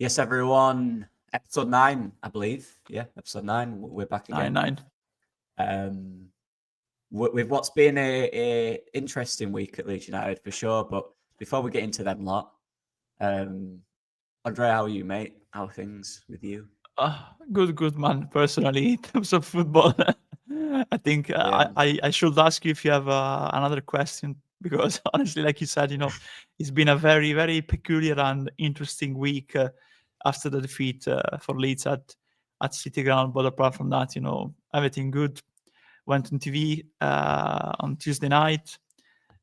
Yes, everyone. Episode 9, I believe. Yeah, episode 9. We're back again. 9-9. With what's been a interesting week at Leeds United for sure. But before we get into them lot, Andre, how are you, mate? How are things with you? Good man. Personally, in terms of football, I think Yeah. I should ask you if you have another question because honestly, like you said, it's been a very very peculiar and interesting week after the defeat for Leeds at City Ground. But apart from that, everything good. Went on TV on Tuesday night.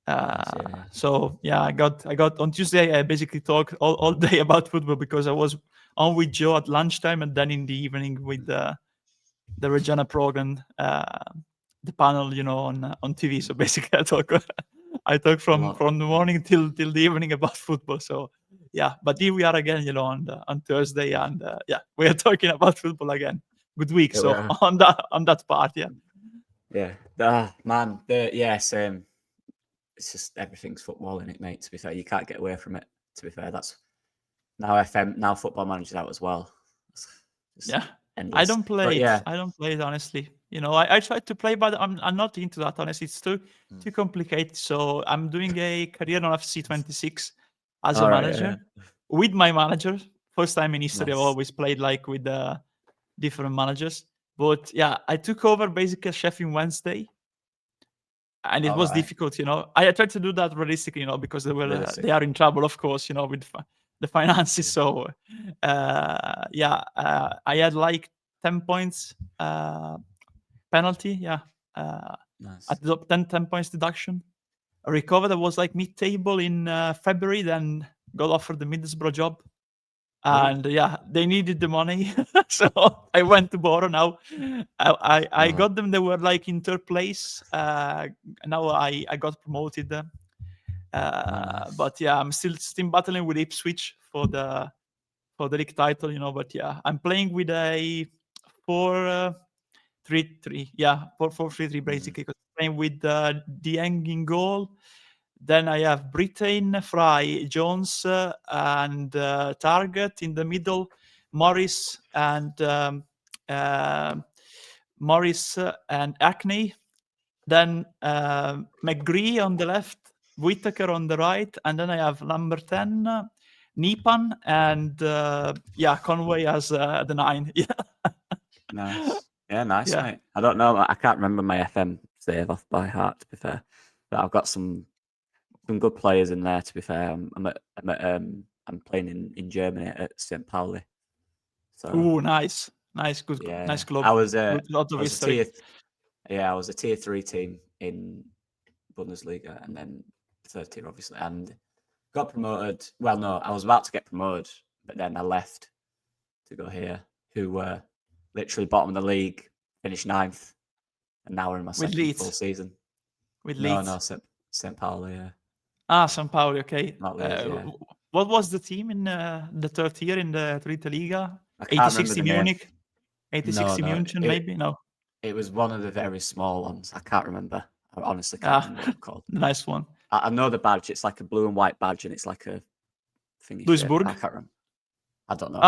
Nice, yeah. So yeah, I got on Tuesday. I basically talked all day about football because I was on with Joe at lunchtime, and then in the evening with the Regina program, the panel, on TV. So basically, I talk from the morning till the evening about football. So yeah, but here we are again, on Thursday, and yeah, we are talking about football again. Good week. So on that part, yeah. Yeah. Man. Same. It's just everything's football in it, mate. To be fair, you can't get away from it. To be fair, that's now Football Manager's out as well. Yeah. Endless. I don't play it. Yeah. I don't play it, honestly. I tried to play, but I'm not into that, honestly. It's too complicated. So I'm doing a career on FC26 as a manager with my manager. First time in history, I've always played like with different managers. But yeah, I took over basically Sheffield Wednesday. And it was difficult, I tried to do that realistically, because they are in trouble, of course, with the finances. So, I had like 10 points penalty, Nice. at the 10 points deduction. I recovered. I was like mid-table in February, then got offered the Middlesbrough job. And they needed the money, so I went to borrow. Now I got them. They were like in third place. Now I got promoted. But yeah, I'm still battling with Ipswich for the league title. But yeah, I'm playing with a 4-3-3. Yeah, 4-4-3-3 basically. Because I'm playing with Dieng in goal. Then I have Britain, Fry, Jones, and Target in the middle, Morris and Acne. Then McGree on the left, Whittaker on the right, and then I have number 10, Nipan, and Conway as the 9. Yeah. Nice. Yeah, nice, mate. I don't know. I can't remember my FM save off by heart, to be fair. But I've got some good players in there, to be fair. I'm playing in Germany at St. Pauli. So nice. Good. Yeah. Nice club. I was Lots of history. I was a tier 3 team in Bundesliga, and then third tier, obviously, and got promoted. Well, no, I was about to get promoted, but then I left to go here, who were literally bottom of the league, finished 9th, and now we're in my second full season. With Leeds? No, St. Pauli, yeah. St. Pauli, okay. Not Leeds, yeah. What was the team in the third tier in the Dritte Liga? I can't remember the name. Munich? 8060 München, maybe? No. It was one of the very small ones. I can't remember. I honestly can't remember what it's called. Nice one. I know the badge. It's like a blue and white badge, and it's like a thingy. Duisburg? I can't remember. I don't know.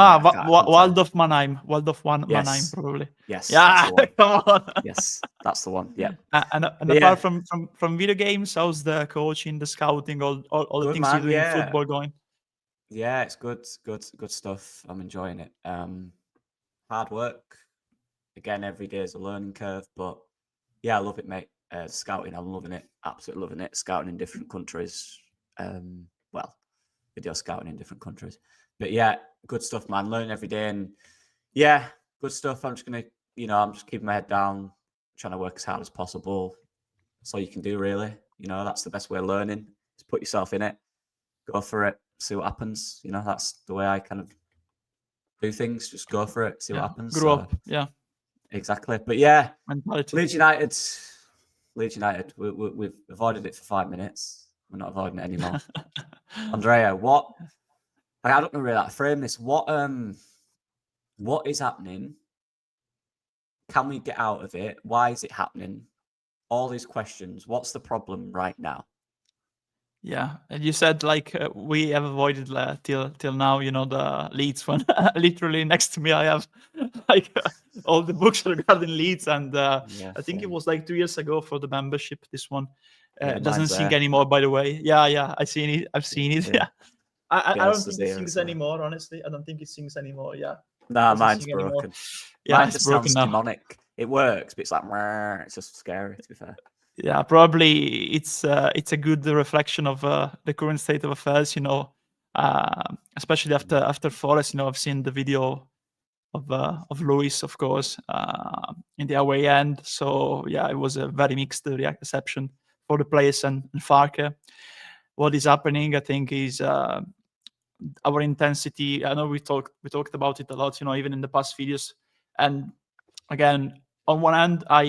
Waldorf Mannheim. Mannheim, probably. Yes. Yeah, come on. Yes, that's the one. Yeah. And apart from video games, how's the coaching, the scouting, all the things you do in football going? Yeah, it's good stuff. I'm enjoying it. Hard work. Again, every day is a learning curve, but yeah, I love it, mate. Scouting, I'm loving it. Absolutely loving it. Scouting in different countries. Video scouting in different countries. But yeah, good stuff, man. Learning every day, and yeah, good stuff. I'm just gonna, I'm just keeping my head down, trying to work as hard as possible. That's all you can do, really. That's the best way of learning. Just put yourself in it, go for it, see what happens. That's the way I kind of do things. Just go for it, see what happens. Grow up, yeah. Exactly. But yeah, mentality. Leeds United. We've avoided it for 5 minutes. We're not avoiding it anymore. Andrea, what? I don't know really how to frame this. What is happening? Can we get out of it? Why is it happening? All these questions. What's the problem right now? Yeah, and you said like we have avoided till now. The Leeds one. Literally next to me, I have like all the books regarding Leeds, and Yeah, I think it same. was like 2 years ago for the membership. This one Yeah, doesn't mine's sing there. anymore, by the way. Yeah, I seen it. I've seen it. Yeah. Yeah, I don't Bielsa's think it here sings as well. anymore. Honestly, I don't think it sings anymore. Yeah, Nah, doesn't mine's sing anymore. broken. Yeah, Mine it's just broken sounds now. demonic. It works, but it's like, "Meh," it's just scary, to be fair. Yeah, probably it's a good reflection of the current state of affairs. Especially after Forest. I've seen the video of Lewis, of course, in the away end. So yeah, it was a very mixed reception for the players and Farke. What is happening, I think, is our intensity. I know we talked about it a lot, even in the past videos. And again, on one hand, I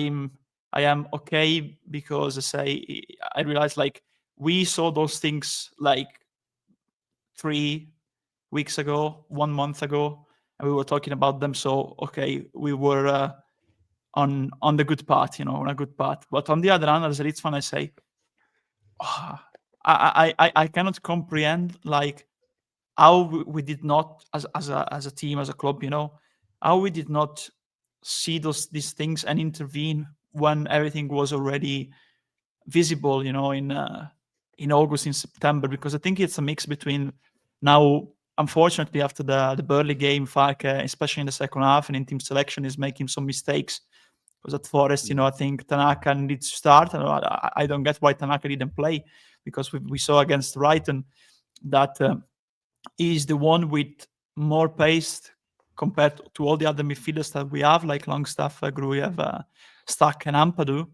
am okay because I realized like we saw those things like 3 weeks ago, 1 month ago, and we were talking about them. So okay, we were on the good path, on a good path. But on the other hand, as a Leeds fan, I say, I cannot comprehend like how we did not as a team, as a club, how we did not see these things and intervene when everything was already visible, in August, in September, because I think it's a mix between now, unfortunately, after the Burnley game, Farke, especially in the second half and in team selection, is making some mistakes. Because at Forest, I think Tanaka needs to start. And I don't get why Tanaka didn't play, because we saw against Brighton that he's the one with more pace compared to all the other midfielders that we have, like Longstaff, Gruev, Stack, and Ampadu.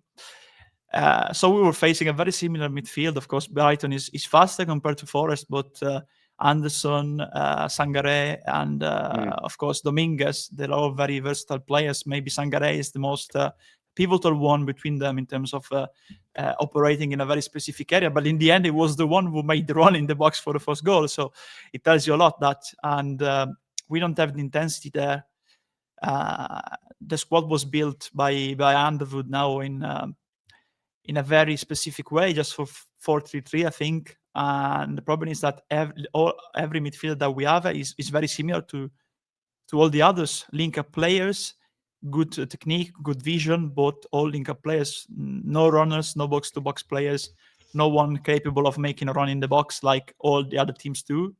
So we were facing a very similar midfield. Of course, Brighton is faster compared to Forest, but Anderson, Sangaré, and of course Dominguez, they're all very versatile players. Maybe Sangaré is the most pivotal one between them in terms of operating in a very specific area. But in the end, it was the one who made the run in the box for the first goal. So it tells you a lot that, and we don't have the intensity there. The squad was built by Underwood now in a very specific way, just for 4-3-3, I think. And the problem is that every midfielder that we have is very similar to all the others. Link-up players, good technique, good vision, but all link-up players. No runners, no box-to-box players, no one capable of making a run in the box like all the other teams do.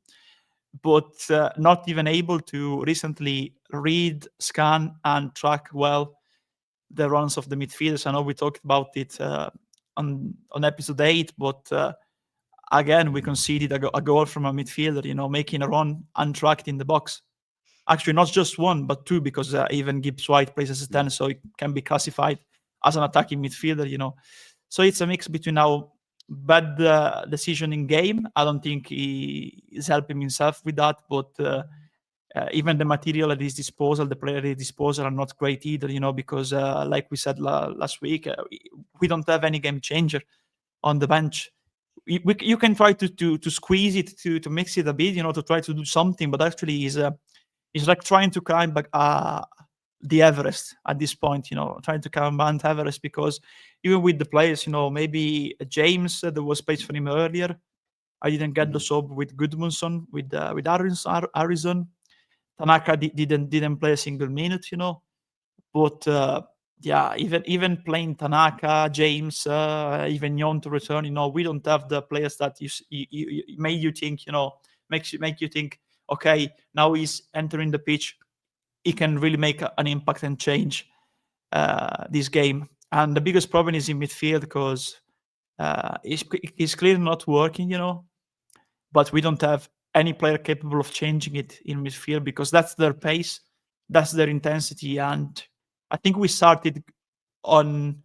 But not even able to recently read, scan, and track well the runs of the midfielders. I know we talked about it on episode 8, but again, we conceded a goal from a midfielder, making a run untracked in the box. Actually, not just one, but two, because even Gibbs White plays as a 10, so it can be classified as an attacking midfielder. So it's a mix between now bad decision in game. I don't think he is helping himself with that, but even the material at his disposal, the player at his disposal are not great either, because like we said last week, we don't have any game changer on the bench. You can try to squeeze it, to mix it a bit, to try to do something, but actually is like trying to climb back the Everest at this point, trying to climb Mount Everest, because even with the players, maybe James, there was space for him earlier. I didn't get the sub with Gudmundsson, with Harrison. Tanaka didn't play a single minute, but yeah, even playing Tanaka, James, even Yon to return, we don't have the players that you make you think, make you think, okay, now he's entering the pitch, he can really make an impact and change this game. And the biggest problem is in midfield, because it's clearly not working, but we don't have any player capable of changing it in midfield, because that's their pace, that's their intensity. And I think we started on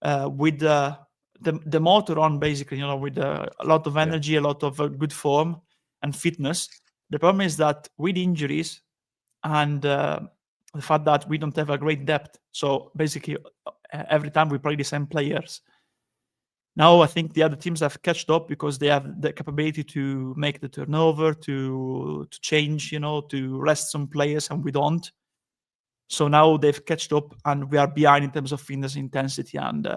with the motor on, basically, with a lot of energy, a lot of good form and fitness. The problem is that with injuries and the fact that we don't have a great depth, so basically every time we play the same players. Now I think the other teams have catched up, because they have the capability to make the turnover, to change, to rest some players, and we don't. So now they've catched up, and we are behind in terms of fitness, intensity. And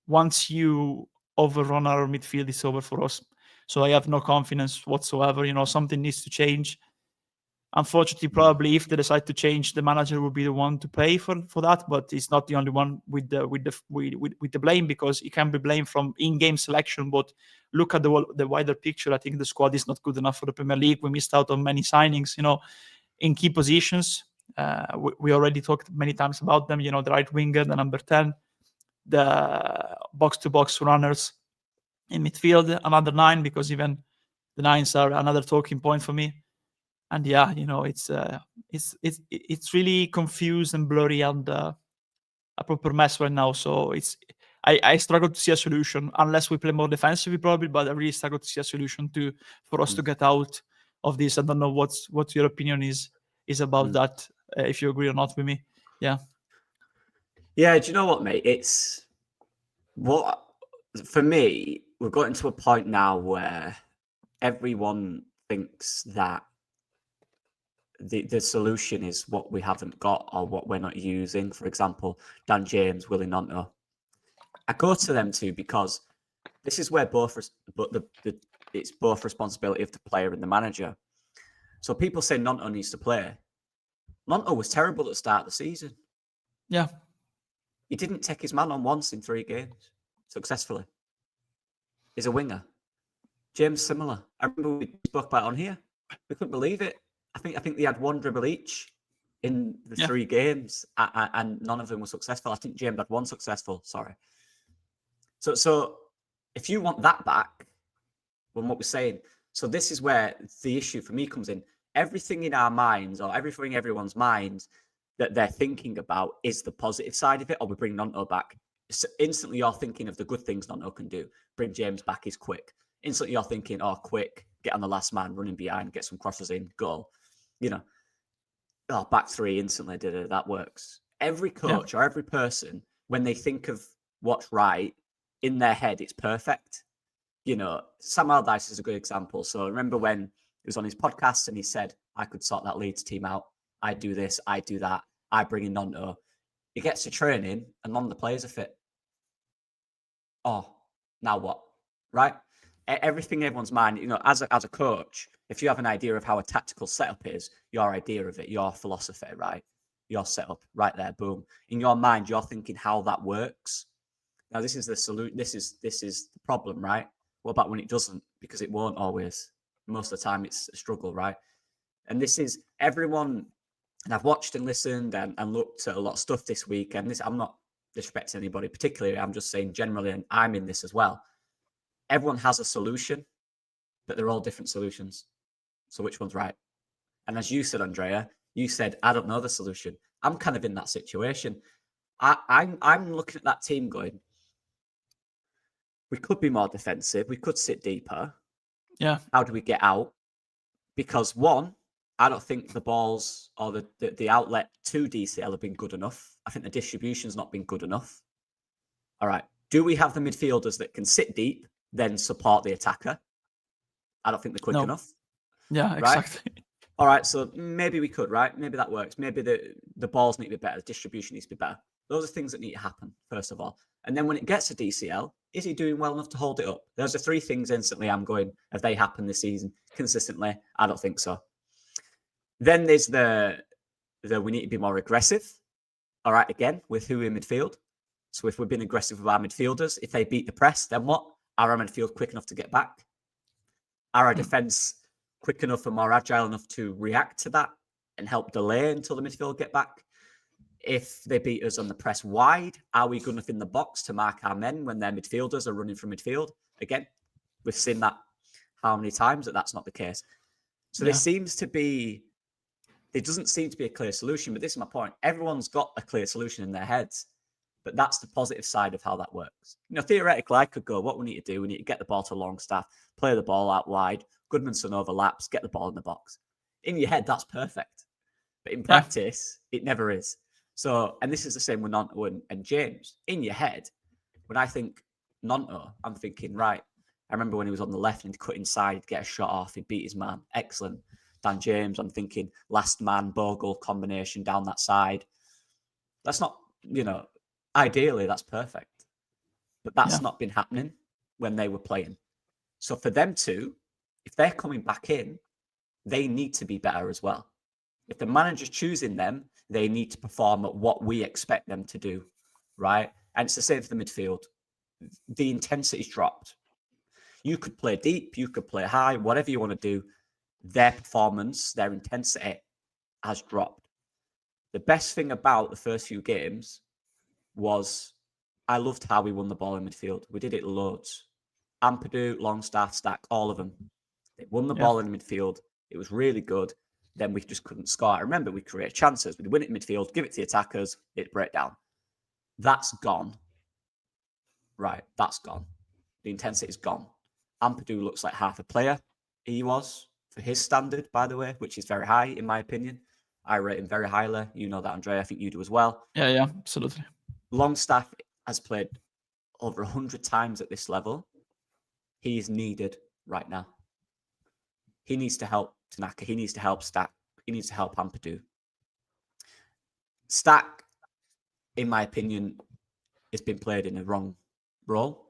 once you overrun our midfield, it's over for us. So I have no confidence whatsoever. Something needs to change. Unfortunately, probably if they decide to change, the manager will be the one to pay for that. But he's not the only one with the blame, because he can be blamed from in-game selection. But look at the wider picture. I think the squad is not good enough for the Premier League. We missed out on many signings, in key positions. We already talked many times about them. The right winger, the number 10, the box-to-box runners in midfield, another 9, because even the 9s are another talking point for me. And yeah, it's really confused and blurry and a proper mess right now. So I struggle to see a solution unless we play more defensively, probably. But I really struggle to see a solution for us to get out of this. I don't know what your opinion is about that. If you agree or not with me, yeah. Yeah, do you know what, mate? It's what for me. We've gotten to a point now where everyone thinks that the solution is what we haven't got or what we're not using. For example, Dan James, Willie Gnonto. I go to them too because this is where it's both responsibility of the player and the manager. So people say Gnonto needs to play. Gnonto was terrible at the start of the season. Yeah. He didn't take his man on once in 3 games successfully. He's a winger. James, similar. I remember we spoke about it on here. We couldn't believe it. I think they had 1 dribble each in the 3 games, and none of them were successful. I think James had 1 successful. Sorry. So if you want that back, from what we're saying, so this is where the issue for me comes in. Everything in our minds, or everything in everyone's minds, that they're thinking about is the positive side of it, or we bring Gnonto back. So instantly you're thinking of the good things Gnonto can do. Bring James back, he's quick. Instantly you're thinking, oh, quick, get on the last man, running behind, get some crosses in, goal. Back 3 instantly, that works. Every coach or every person, when they think of what's right, in their head, it's perfect. Sam Allardyce is a good example. So I remember when he was on his podcast and he said, I could sort that Leeds team out. I do this, I do that. I bring in Gnonto. He gets to training and none of the players are fit. Oh, now what? Right? Everything in everyone's mind, as a coach, if you have an idea of how a tactical setup is, your idea of it, your philosophy, right? Your setup, right there, boom. In your mind, you're thinking how that works. Now, this is the solution. This is the problem, right? What about when it doesn't? Because it won't always. Most of the time, it's a struggle, right? And this is everyone. And I've watched and listened and looked at a lot of stuff this week. And I'm not disrespecting anybody particularly. I'm just saying generally, and I'm in this as well. Everyone has a solution, but they're all different solutions. So which one's right? And as you said, Andrea, you said, I don't know the solution. I'm kind of in that situation. I'm looking at that team going, we could be more defensive. We could sit deeper. Yeah. How do we get out? Because 1, I don't think the balls or the outlet to DCL have been good enough. I think the distribution's not been good enough. All right. Do we have the midfielders that can sit deep, then support the attacker? I don't think they're quick enough. Yeah, exactly. Right? All right. So maybe we could, right? Maybe that works. Maybe the balls need to be better. The distribution needs to be better. Those are things that need to happen, first of all. And then when it gets to DCL, is he doing well enough to hold it up? Those are 3 things instantly I'm going, have they happened this season consistently? I don't think so. Then there's the we need to be more aggressive. All right, again, with who in midfield. So if we've been aggressive with our midfielders, if they beat the press, then what? Are our midfield quick enough to get back? Are our defence quick enough and more agile enough to react to that and help delay until the midfield get back? If they beat us on the press wide, are we good enough in the box to mark our men when their midfielders are running from midfield? Again, we've seen that how many times that's not the case. So there doesn't seem to be a clear solution, but this is my point. Everyone's got a clear solution in their heads, but that's the positive side of how that works. Theoretically, I could go, what we need to do, we need to get the ball to Longstaff, play the ball out wide, Goodmanson overlaps, get the ball in the box. In your head, that's perfect. But in practice, it never is. So, and this is the same with Gnonto and James. In your head, when I think Gnonto, I'm thinking, right, I remember when he was on the left and he'd cut inside, he'd get a shot off, he'd beat his man. Excellent. Dan James, I'm thinking last man, Bogle combination down that side. That's not, ideally, that's perfect. But that's not been happening when they were playing. So for them to, if they're coming back in, they need to be better as well. If the manager's choosing them, they need to perform at what we expect them to do, right? And it's the same for the midfield. The intensity's dropped. You could play deep, you could play high, whatever you want to do. Their performance, their intensity has dropped. The best thing about the first few games was I loved how we won the ball in midfield. We did it loads. Ampadu, Longstaff, Stack, all of them. They won the ball in midfield. It was really good. Then we just couldn't score. I remember we created chances. We'd win it in midfield, give it to the attackers, it'd break down. That's gone. Right, that's gone. The intensity is gone. Ampadu looks like half a player he was for his standard, by the way, which is very high in my opinion. I rate him very highly. You know that, Andrea. I think you do as well. Yeah, absolutely. Longstaff has played over 100 times at this level. He is needed right now. He needs to help Tanaka. He needs to help Stack. He needs to help Ampadu. Stack, in my opinion, has been played in a wrong role.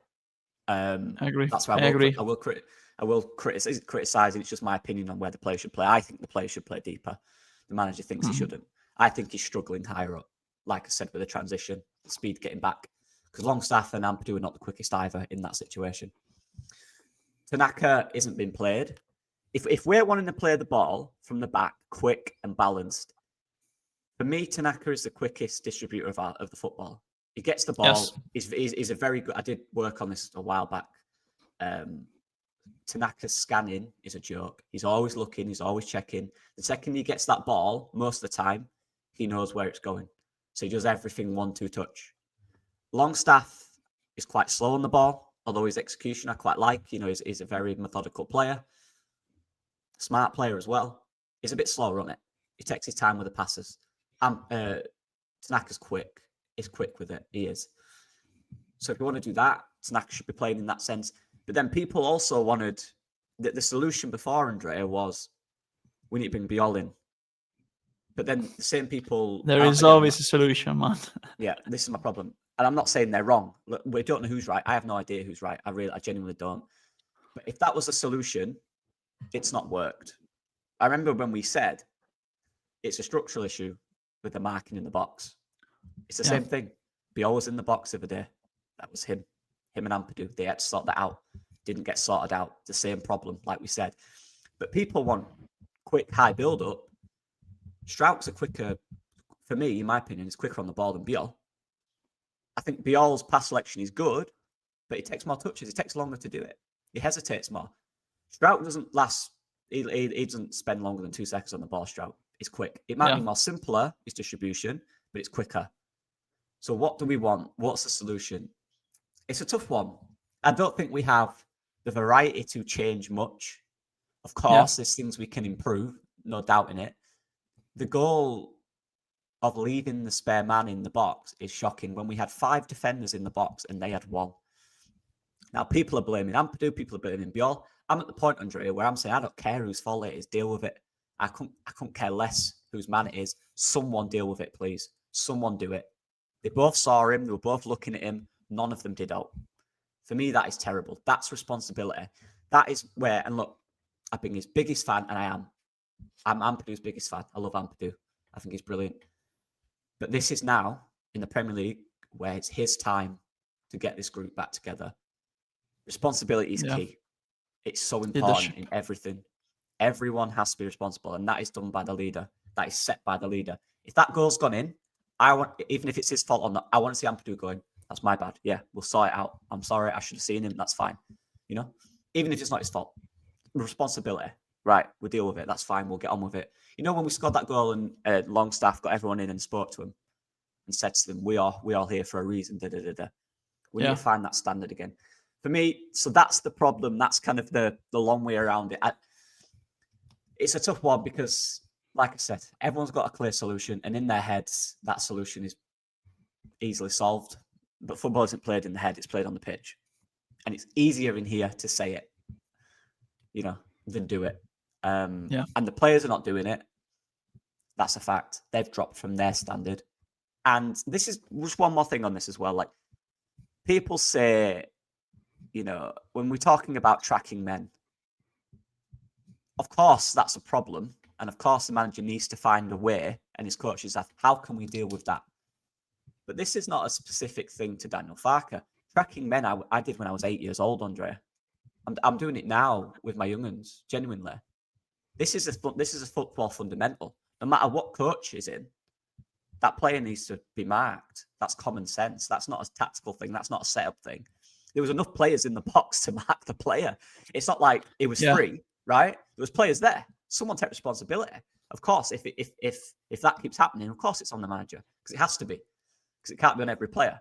I agree. That's why I will criticize. It's just my opinion on where the player should play. I think the player should play deeper. The manager thinks he shouldn't. I think he's struggling higher up. Like I said, with the transition, the speed getting back, because Longstaff and Ampadu are not the quickest either in that situation. Tanaka isn't being played. If we're wanting to play the ball from the back, quick and balanced, for me, Tanaka is the quickest distributor of the football. He gets the ball. Yes. He's a very good. I did work on this a while back. Tanaka's scanning is a joke. He's always looking. He's always checking. The second he gets that ball, most of the time, he knows where it's going. So he does everything 1-2 touch. Longstaff is quite slow on the ball, although his execution I quite like. He's a very methodical player. Smart player as well. He's a bit slower on it. He takes his time with the passes. Tanaka's quick. He's quick with it. He is. So if you want to do that, Tanaka should be playing in that sense. But then people also wanted the solution before Andrea was we need to bring Biol in. But then the same people. There is always a solution, man. Yeah, this is my problem. And I'm not saying they're wrong. Look, we don't know who's right. I have no idea who's right. I genuinely don't. But if that was a solution, it's not worked. I remember when we said it's a structural issue with the marking in the box. It's the same thing. Biol was in the box the other day. That was him. Him and Ampadu. They had to sort that out. Didn't get sorted out. The same problem, like we said. But people want quick, high build-up. Strout's a quicker, for me, in my opinion, is quicker on the ball than Biol. I think Biol's pass selection is good, but he takes more touches. It takes longer to do it. He hesitates more. Strout doesn't last. He doesn't spend longer than 2 seconds on the ball. Strout is quick. It might be more simpler, his distribution, but it's quicker. So what do we want? What's the solution? It's a tough one. I don't think we have the variety to change much. Of course, there's things we can improve, no doubt in it. The goal of leaving the spare man in the box is shocking. When we had 5 defenders in the box and they had 1. Now, people are blaming Ampadu, people are blaming Biol. I'm at the point, Andrea, where I'm saying I don't care whose fault it is, deal with it. I couldn't care less whose man it is. Someone deal with it, please. Someone do it. They both saw him. They were both looking at him. None of them did out. For me, that is terrible. That's responsibility. That is where, and look, I've been his biggest fan, and I am. I'm Ampadu's biggest fan. I love Ampadu. I think he's brilliant. But this is now in the Premier League where it's his time to get this group back together. Responsibility is key. It's so important in everything. Everyone has to be responsible, and that is done by the leader. That is set by the leader. If that goal's gone in, even if it's his fault or not, I want to see Ampadu going, that's my bad. Yeah, we'll sort it out. I'm sorry. I should have seen him. That's fine. Even if it's not his fault. Responsibility. Right, we'll deal with it. That's fine. We'll get on with it. When we scored that goal and Longstaff got everyone in and spoke to him and said to them, we are here for a reason. We need to find that standard again. For me, so that's the problem. That's kind of the long way around it. It's a tough one because, like I said, everyone's got a clear solution, and in their heads, that solution is easily solved. But football isn't played in the head; it's played on the pitch, and it's easier in here to say it, than do it. And the players are not doing it. That's a fact. They've dropped from their standard. And this is just one more thing on this as well. Like, people say you know, when we're talking about tracking men, of course that's a problem, and of course the manager needs to find a way, and his coaches have, how can we deal with that? But this is not a specific thing to Daniel Farke. Tracking men, I did when I was 8 years old, Andre. I'm doing it now with my young uns, genuinely. This is a football fundamental. No matter what coach is in, that player needs to be marked. That's common sense. That's not a tactical thing. That's not a setup thing. There was enough players in the box to mark the player. It's not like it was free, right? There was players there. Someone take responsibility. Of course, if that keeps happening, of course it's on the manager, because it has to be, because it can't be on every player.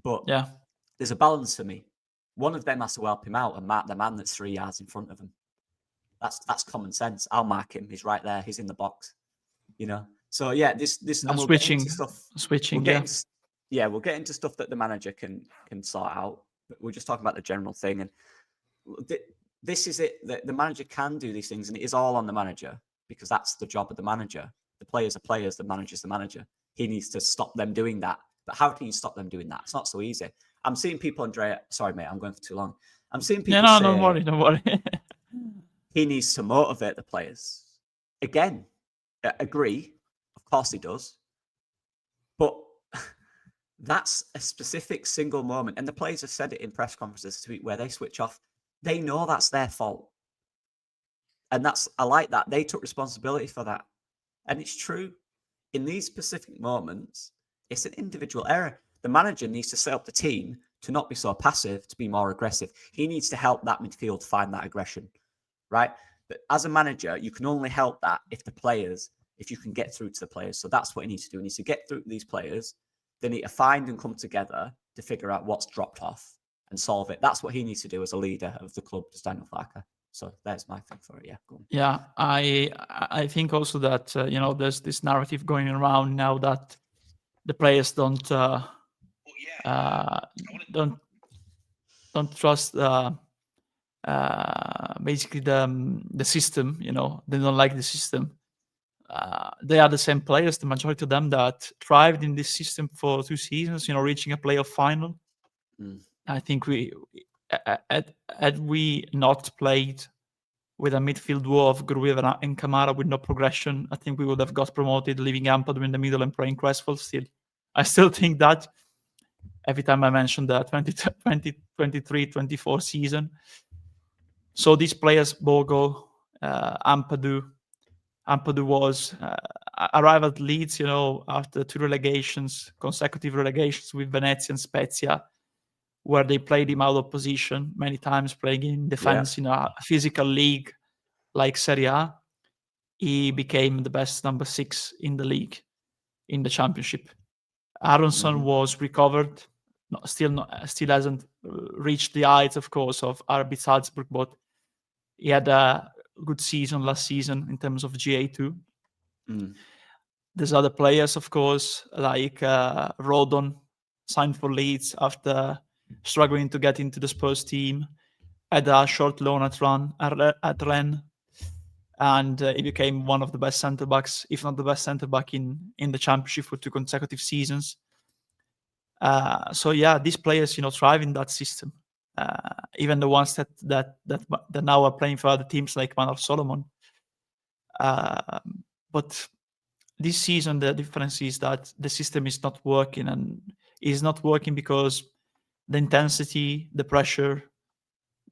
But there's a balance for me. One of them has to help him out and mark the man that's 3 yards in front of him. That's common sense. I'll mark him. He's right there. He's in the box. You know. So yeah, this and we'll get into stuff. We'll get into stuff that the manager can sort out. But we're just talking about the general thing, and this is it. The manager can do these things, and it is all on the manager, because that's the job of the manager. The players are players. The manager's the manager. He needs to stop them doing that. But how can you stop them doing that? It's not so easy. I'm seeing people, Andrea. Sorry, mate, I'm going for too long. I'm seeing people say, don't worry. He needs to motivate the players. Again, agree. Of course he does. But that's a specific single moment. And the players have said it in press conferences this week where they switch off. They know that's their fault. And I like that. They took responsibility for that. And it's true. In these specific moments, it's an individual error. The manager needs to set up the team to not be so passive, to be more aggressive. He needs to help that midfield find that aggression, right? But as a manager, you can only help that if you can get through to the players. So that's what he needs to do. He needs to get through to these players. They need to find and come together to figure out what's dropped off and solve it. That's what he needs to do as a leader of the club, as Daniel Farke. So there's my thing for it. Yeah, go on. Yeah, I think also that there's this narrative going around now that the players don't trust basically the system. They don't like the system. They are the same players, the majority of them, that thrived in this system for 2 seasons. Reaching a playoff final. I think had we not played with a midfield duo of Gruever and Kamara with no progression, I think we would have got promoted, leaving Ampadu in the middle and playing Cresswell still. I still think that every time I mention the 2023-24 season. So these players, Bogo, Ampadu was arrived at Leeds, after 2 consecutive relegations with Venezia and Spezia, where they played him out of position many times, playing in defense in a physical league like Serie A. He became the best number 6 in the league, in the championship. Aronson was recovered, still hasn't reached the heights, of course, of RB Salzburg, but he had a good season last season in terms of GA2. There's other players, of course, like Rodon, signed for Leeds after struggling to get into the Spurs team, had a short loan at Rennes, and he became one of the best centre-backs, if not the best centre-back in the championship for 2 consecutive seasons. So yeah, these players, thrive in that system. Even the ones that now are playing for other teams like Man of Solomon. But this season, the difference is that the system is not working, and is not working because the intensity, the pressure,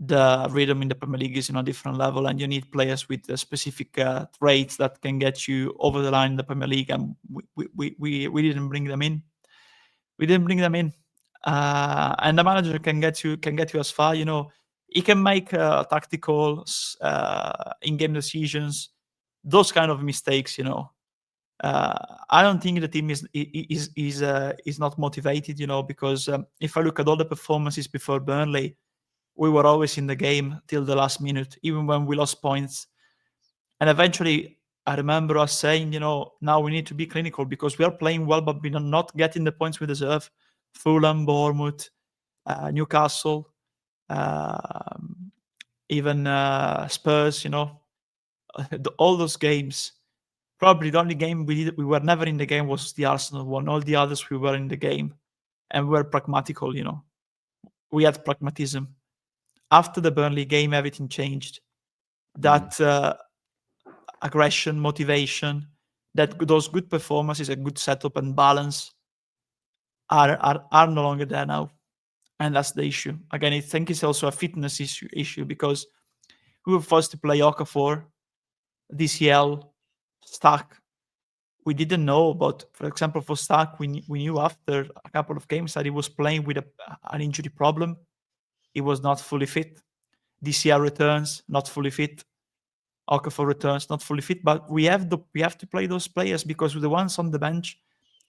the rhythm in the Premier League is on a different level, and you need players with specific traits that can get you over the line in the Premier League, and we didn't bring them in. And the manager can get you as far. He can make tactical in-game decisions, those kind of mistakes. I don't think the team is not motivated. Because if I look at all the performances before Burnley, we were always in the game till the last minute, even when we lost points. And eventually, I remember us saying, now we need to be clinical because we are playing well, but we're not getting the points we deserve. Fulham, Bournemouth, Newcastle, even Spurs, all those games. Probably the only game we were never in the game was the Arsenal one. All the others we were in the game, and we were pragmatical. We had pragmatism. after the Burnley game, everything changed. That aggression, motivation, those good performances, a good setup and balance are no longer there now. And that's the issue. Again, I think it's also a fitness issue because we were forced to play Okafor, DCL, Stack. We didn't know, but for example, for Stack, we knew after a couple of games that he was playing with an injury problem. He was not fully fit. DCL returns, not fully fit. Okafor returns, not fully fit. But we have to play those players because the ones on the bench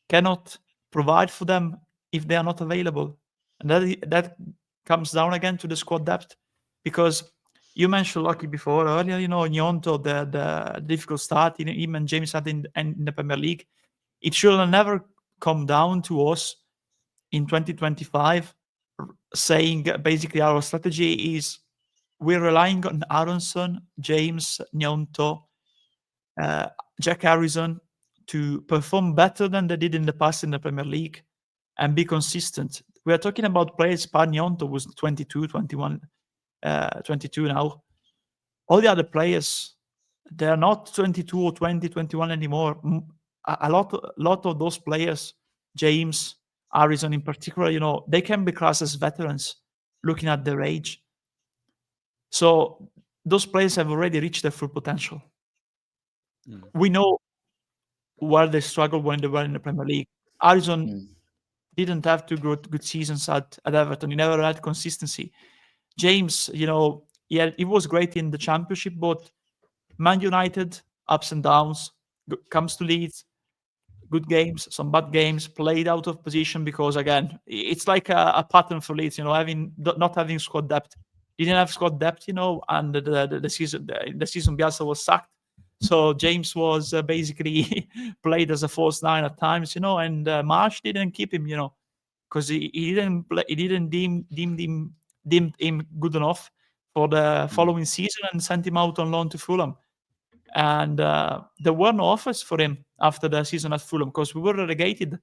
cannot provide for them if they are not available. And that comes down again to the squad depth, because you mentioned Lucky before earlier, Gnonto, the difficult start him and James had in the Premier League. It should have never come down to us in 2025 saying basically our strategy is we're relying on Aronson, James, Gnonto, Jack Harrison to perform better than they did in the past in the Premier League and be consistent. We are talking about players. Gnonto was 22, 21, 22 now. All the other players, they're not 22 or 20, 21 anymore. A lot of those players, James, Harrison in particular, they can be classed as veterans looking at their age. So those players have already reached their full potential. We know where they struggled when they were in the Premier League. Harrison didn't have two good seasons at Everton. He never had consistency. James, he was great in the Championship, but Man United, ups and downs, comes to Leeds, good games, some bad games, played out of position because, again, it's like a pattern for Leeds, not having squad depth. Didn't have squad depth, and the season Bielsa was sacked. So James was basically played as a false nine at times, and Marsh didn't keep him, because he didn't deem him good enough for the following season and sent him out on loan to Fulham. And there were no offers for him after the season at Fulham because we were relegated.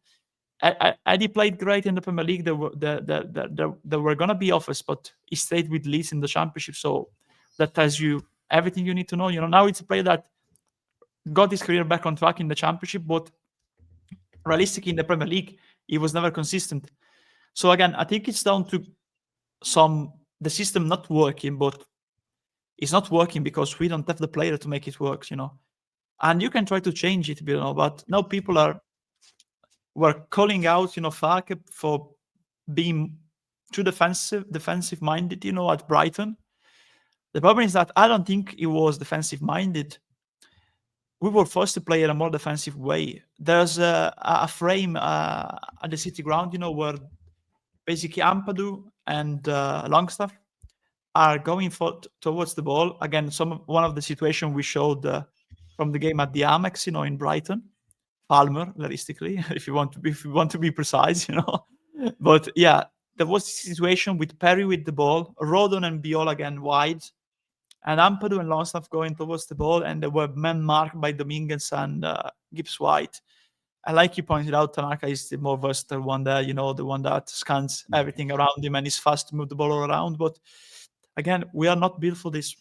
Had he played great in the Premier League, there were going to be offers, but he stayed with Leeds in the Championship. So that tells you everything you need to know. Now it's a player that got his career back on track in the Championship, but realistically in the Premier League, he was never consistent. So again, I think it's down to the system not working, but it's not working because we don't have the player to make it work, And you can try to change it, but now people were calling out, Farke for being too defensive minded, at Brighton. The problem is that I don't think he was defensive minded. We were forced to play in a more defensive way. There's a frame at the City Ground, where basically Ampadu and Longstaff are going towards the ball. Again, one of the situations we showed from the game at the Amex, in Brighton, Palmer, realistically, if you want to be precise, But yeah, there was a situation with Perry with the ball, Rodon and Biola again wide, and Ampadu and Longstaff going towards the ball, and they were men marked by Dominguez and Gibbs White. And like you pointed out, Tanaka is the more versatile one there, the one that scans everything around him and is fast to move the ball all around. But again, we are not built for this.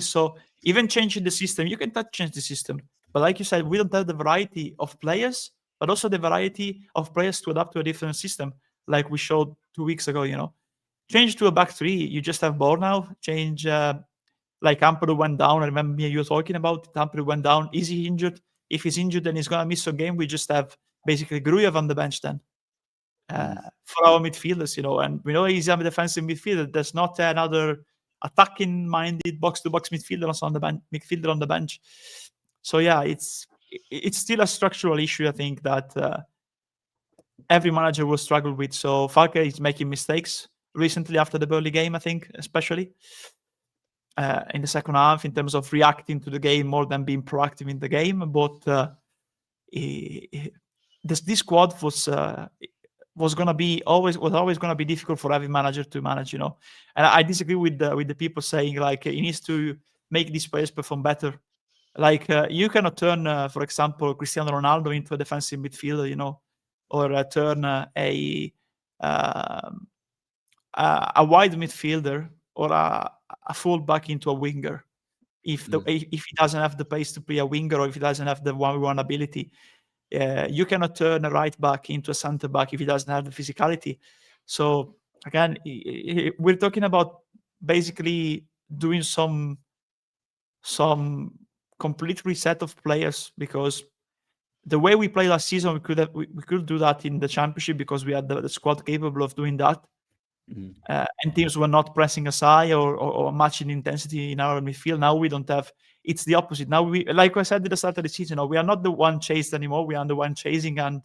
So even changing the system, you can change the system. But like you said, we don't have the variety of players, but also the variety of players to adapt to a different system, like we showed 2 weeks ago, Change to a back three, you just have ball now. Change, like Ampadu went down. I remember you were talking about it. Ampadu went down. Is he injured? If he's injured, then he's going to miss a game. We just have basically Grujev on the bench then. For our midfielders, and we know he's a defensive midfielder. There's not another attacking-minded box-to-box midfielder on the bench. So yeah, it's still a structural issue. I think that every manager will struggle with. So Farke is making mistakes recently after the Burnley game. I think, especially in the second half, in terms of reacting to the game more than being proactive in the game. But this squad was always going to be difficult for every manager to manage, And I disagree with the people saying like he needs to make these players perform better. Like you cannot turn, for example, Cristiano Ronaldo into a defensive midfielder, or turn a wide midfielder or a fullback into a winger. If he doesn't have the pace to play a winger, or if he doesn't have the 1v1 ability, you cannot turn a right back into a center back if he doesn't have the physicality. So again, we're talking about basically doing some complete reset of players, because the way we played last season, we could do that in the championship because we had the squad capable of doing that. And teams were not pressing us high or matching intensity in our midfield. Now we don't have. It's the opposite. Now we, like I said at the start of the season, we are not the one chased anymore. We are the one chasing, and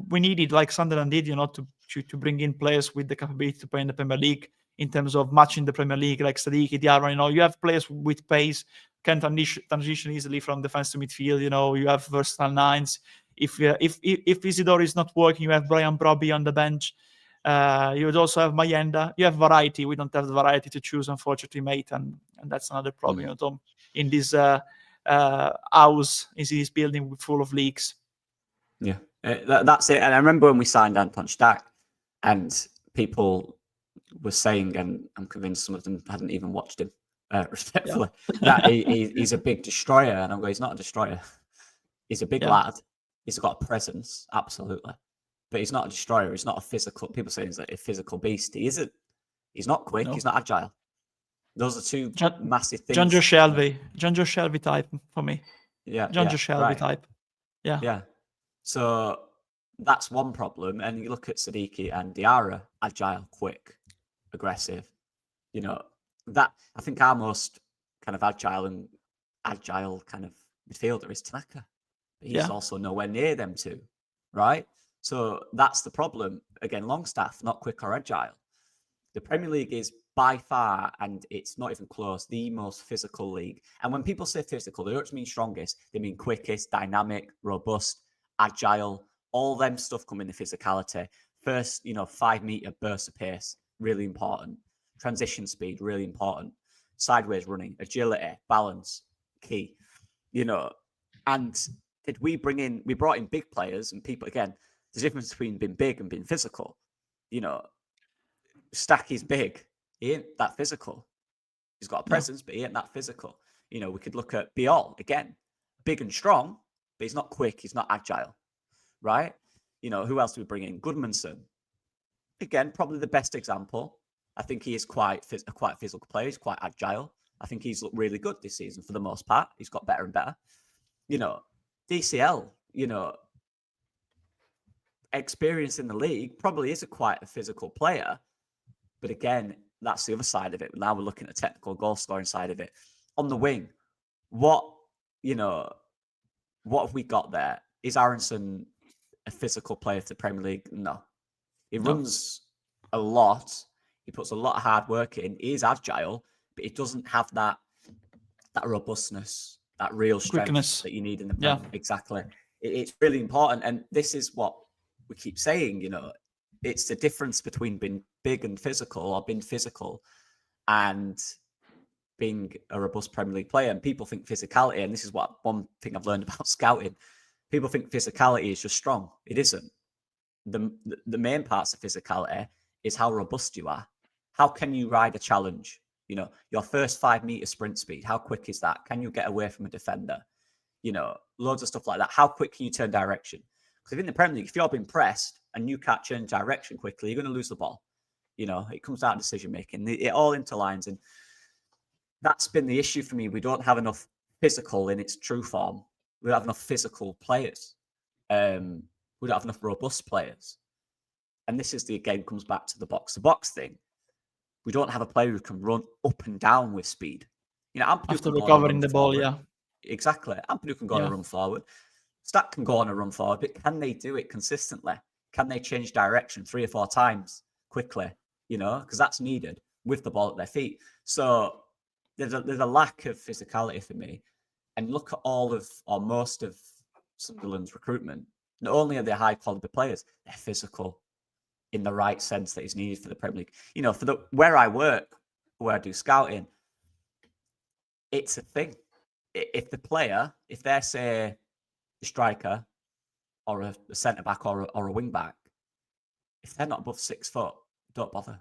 we needed, like Sunderland did, to bring in players with the capability to play in the Premier League in terms of matching the Premier League, like Sadiq, Diarra. You have players with pace, can transition easily from defense to midfield. You have versatile nines. If Isidore is not working, you have Brian Brobby on the bench. You would also have Mayenda. You have variety. We don't have the variety to choose, unfortunately, mate, and that's another problem. Tom, in this house, in this building full of leaks. Yeah, that's it. And I remember when we signed Anton Stack, and people were saying, and I'm convinced some of them hadn't even watched him, respectfully, that he's a big destroyer. And I'm going, he's not a destroyer. He's a big lad. He's got a presence, absolutely. But he's not a destroyer. He's not a physical. People say he's like a physical beast. He isn't. He's not quick. No. He's not agile. Those are two massive things. John Joe Shelby type for me. Yeah. John Joe Shelby type. Yeah. Yeah. So that's one problem. And you look at Siddiqui and Diarra, agile, quick, aggressive. That I think our most kind of agile kind of midfielder is Tanaka. But he's also nowhere near them two, right? So that's the problem. Again, Longstaff, not quick or agile. The Premier League is by far, and it's not even close, the most physical league. And when people say physical, they don't just mean strongest. They mean quickest, dynamic, robust, agile. All them stuff come in the physicality. First, 5 meter burst of pace, really important. Transition speed, really important. Sideways running, agility, balance, key. And we brought in big players and people, again, there's a difference between being big and being physical. Stack is big. He ain't that physical. He's got a presence, but he ain't that physical. We could look at Biol, again, big and strong, but he's not quick. He's not agile, right? Who else do we bring in? Goodmanson. Again, probably the best example. I think he is quite a physical player. He's quite agile. I think he's looked really good this season for the most part. He's got better and better. DCL, experience in the league, probably is quite a physical player. But again, that's the other side of it. Now we're looking at the technical goal scoring side of it. On the wing, what have we got there? Is Aronson a physical player for the Premier League? No. He runs a lot. He puts a lot of hard work in. He is agile, but he doesn't have that robustness, that real strength quickness that you need in the Premier. Exactly. It's really important. And this is what we keep saying, it's the difference between being big and physical, or being physical and being a robust Premier League player. And people think physicality, and this is one thing I've learned about scouting. People think physicality is just strong. It isn't. The main parts of physicality is how robust you are. How can you ride a challenge? Your first 5 meter sprint speed, how quick is that? Can you get away from a defender? Loads of stuff like that. How quick can you turn direction? Because in the Premier League, if you're being pressed and you can't turn direction quickly, you're going to lose the ball. It comes down to decision making. It all interlines, and that's been the issue for me. We don't have enough physical in its true form. We don't have enough physical players. We don't have enough robust players. And this is again comes back to the box-to-box thing. We don't have a player who can run up and down with speed. After recovering the ball, Exactly. Ampadu can go on a run forward. Stack can go on a run forward, but can they do it consistently? Can they change direction 3 or 4 times quickly? Because that's needed with the ball at their feet. So there's a lack of physicality for me. And look at most of Sunderland's recruitment. Not only are they high quality players, they're physical in the right sense that is needed for the Premier League. Where I work, where I do scouting, it's a thing. If they're say a striker or a centre back or a wing back, if they're not above 6 foot, don't bother,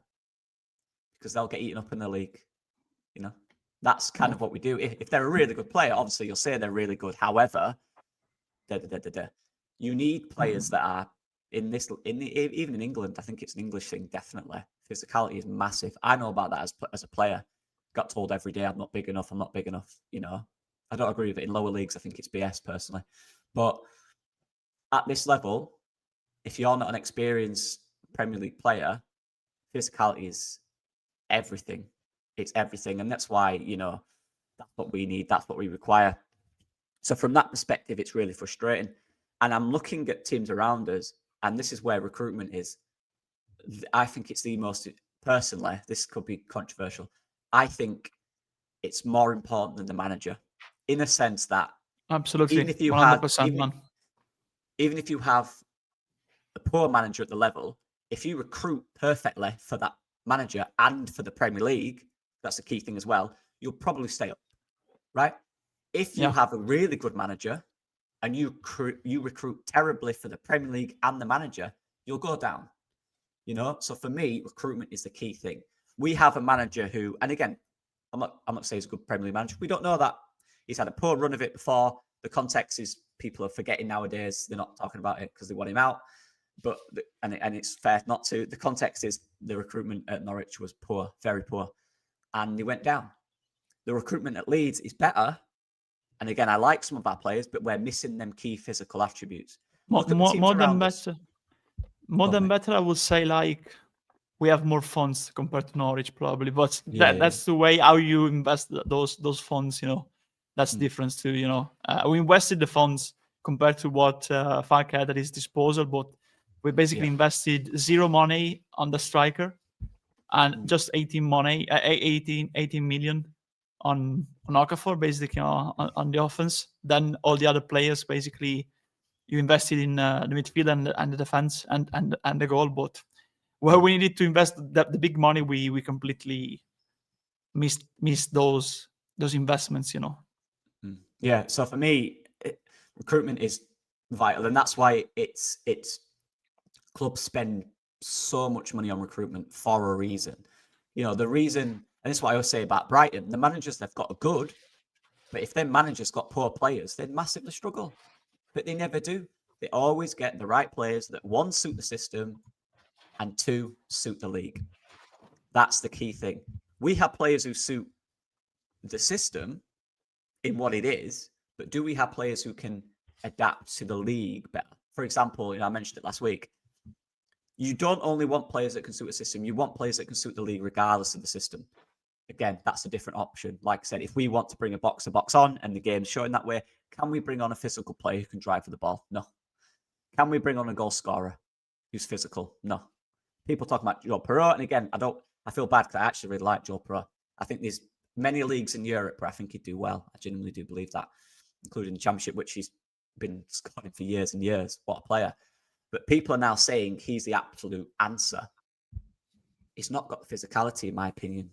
because they'll get eaten up in the league. You know, that's kind of what we do. If they're a really good player, obviously you'll say they're really good. However, you need players that are even in England. I think it's an English thing. Definitely, physicality is massive. I know about that as a player. Got told every day I'm not big enough. I'm not big enough. You know, I don't agree with it. In lower leagues, I think it's BS personally. But at this level, if you're not an experienced Premier League player, physicality is everything. It's everything. And that's why, you know, that's what we need. That's what we require. So from that perspective, it's really frustrating. And I'm looking at teams around us, and this is where recruitment is. I think it's the most, personally, this could be controversial. I think it's more important than the manager, in a sense that Absolutely, even if you 100%, man. even if you have a poor manager at the level, if you recruit perfectly for that manager and for the Premier League, that's a key thing as well, you'll probably stay up, right? If you have a really good manager and you recruit terribly for the Premier League and the manager, you'll go down. You know, so for me, recruitment is the key thing. We have a manager who, and again, I'm not saying he's a good Premier League manager. We don't know that. He's had a poor run of it before. The context is people are forgetting nowadays. They're not talking about it because they want him out. But and it's fair not to. The context is the recruitment at Norwich was poor, very poor, and he went down. The recruitment at Leeds is better. And again, I like some of our players, but we're missing them key physical attributes. More than better. More than better, I would say, like, we have more funds compared to Norwich, probably. But that's the way how you invest those funds, you know. That's the difference too, you know. We invested the funds compared to what Farke had at his disposal, but we basically invested zero money on the striker and just 18 million on Okafor, basically, on the offense. Then all the other players, basically, you invested in the midfield and the defense and the goal. But where we needed to invest the big money, we completely missed those investments, you know. Yeah. So for me, recruitment is vital, and that's why it's clubs spend so much money on recruitment for a reason. You know, the reason, and this is what I always say about Brighton: the managers they've got are good, but if their managers got poor players, they'd massively struggle. But they never do. They always get the right players that, one, suit the system, and two, suit the league. That's the key thing. We have players who suit the system in what it is, but do we have players who can adapt to the league better? For example, I mentioned it last week. You don't only want players that can suit a system, you want players that can suit the league regardless of the system. Again, that's a different option. Like I said, if we want to bring a box on and the game's showing that way, can we bring on a physical player who can drive for the ball? No. Can we bring on a goal scorer who's physical? No. People talk about Joe Perot, and again, I feel bad because I actually really like Joe Perot. I think there's many leagues in Europe where I think he'd do well. I genuinely do believe that, including the Championship, which he's been scoring for years and years. What a player. But people are now saying he's the absolute answer. He's not got the physicality, in my opinion.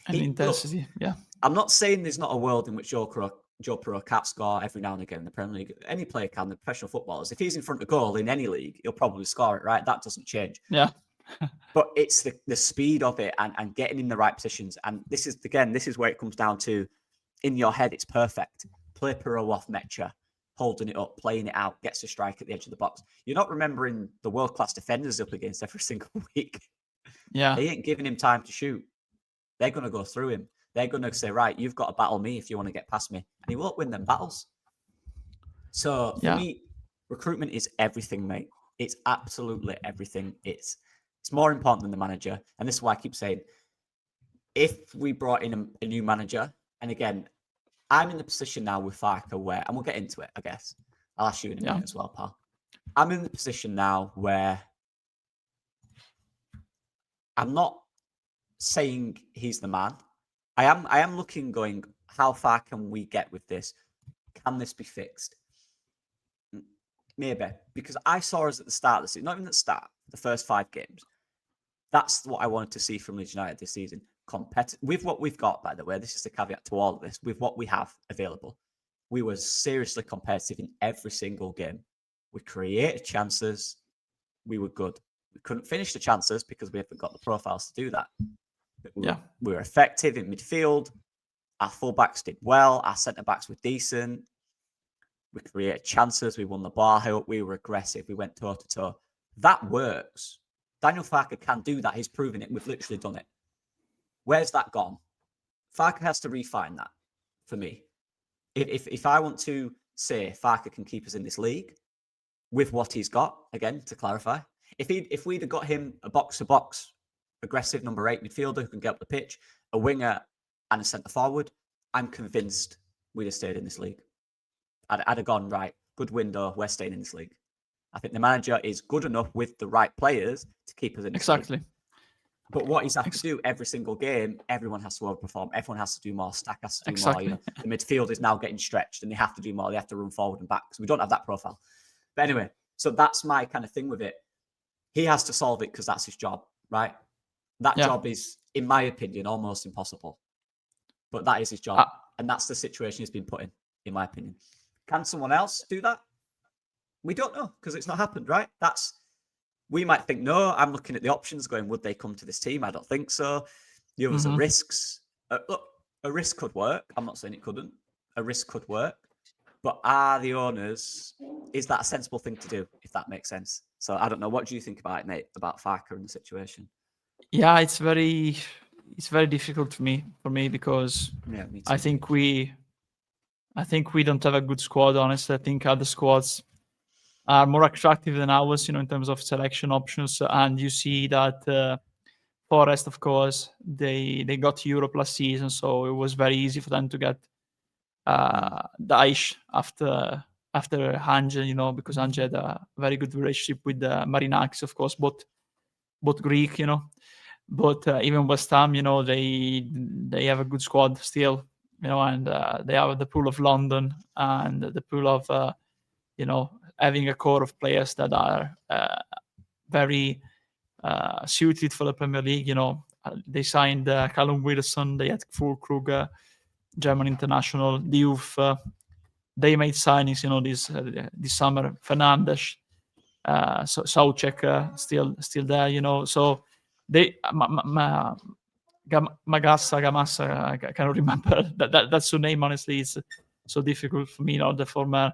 And intensity, yeah. I'm not saying there's not a world in which Joe Perot can't score every now and again in the Premier League. Any player can, the professional footballers. If he's in front of goal in any league, he'll probably score it, right? That doesn't change. Yeah. But it's the speed of it and getting in the right positions. And this is where it comes down to, in your head, it's perfect. Play Perot off Mecha, holding it up, playing it out, gets a strike at the edge of the box. You're not remembering the world-class defenders up against every single week. Yeah. They ain't giving him time to shoot. They're going to go through him. They're going to say, right, you've got to battle me if you want to get past me. And he won't win them battles. So for me, recruitment is everything, mate. It's absolutely everything. It's more important than the manager. And this is why I keep saying, if we brought in a new manager, and again, I'm in the position now with Farke where, and we'll get into it, I guess. I'll ask you in a minute as well, pal. I'm in the position now where I'm not saying he's the man. I am looking, going, how far can we get with this? Can this be fixed? Maybe. Because I saw us at the start of the season, not even at the start, the first 5 games. That's what I wanted to see from Leeds United this season. With what we've got, by the way, this is the caveat to all of this, with what we have available, we were seriously competitive in every single game. We created chances. We were good. We couldn't finish the chances because we haven't got the profiles to do that. But we were effective in midfield. Our fullbacks did well. Our centre-backs were decent. We created chances. We won the ball out. We were aggressive. We went toe-to-toe. That works. Daniel Farke can do that. He's proven it. We've literally done it. Where's that gone? Farke has to refine that for me. If I want to say Farke can keep us in this league with what he's got, again, to clarify, if we'd have got him a box-to-box, aggressive number 8 midfielder who can get up the pitch, a winger and a centre-forward, I'm convinced we'd have stayed in this league. I'd have gone, right, good window, we're staying in this league. I think the manager is good enough with the right players to keep us in this league. But what he's have to do every single game, everyone has to overperform. Everyone has to do more. Stack has to do more. You know, the midfield is now getting stretched and they have to do more. They have to run forward and back. So we don't have that profile. But anyway, so that's my kind of thing with it. He has to solve it because that's his job, right? That job is, in my opinion, almost impossible. But that is his job. And that's the situation he's been put in my opinion. Can someone else do that? We don't know because it's not happened, right? We might think, no, I'm looking at the options going, would they come to this team? I don't think so. The others are risks. Look, a risk could work. I'm not saying it couldn't. A risk could work. But are the owners, is that a sensible thing to do, if that makes sense? So I don't know. What do you think about it, mate, about Farke and the situation? Yeah, it's very difficult for me because I think we don't have a good squad, honestly. I think other squads are more attractive than ours, in terms of selection options. And you see that Forest, of course, they got Europe last season, so it was very easy for them to get Daesh after Hanje, because Hanje had a very good relationship with Marinakis, of course, both Greek, But even West Ham, they have a good squad still, and they have the pool of London and the pool of, having a core of players that are very suited for the Premier League. They signed Callum Wilson, they had Füllkrug, German international, the youth. They made signings, this summer. Fernandes, Soucek, still there, So they Gamassa, I cannot remember that's the name. Honestly, it's so difficult for me. The former,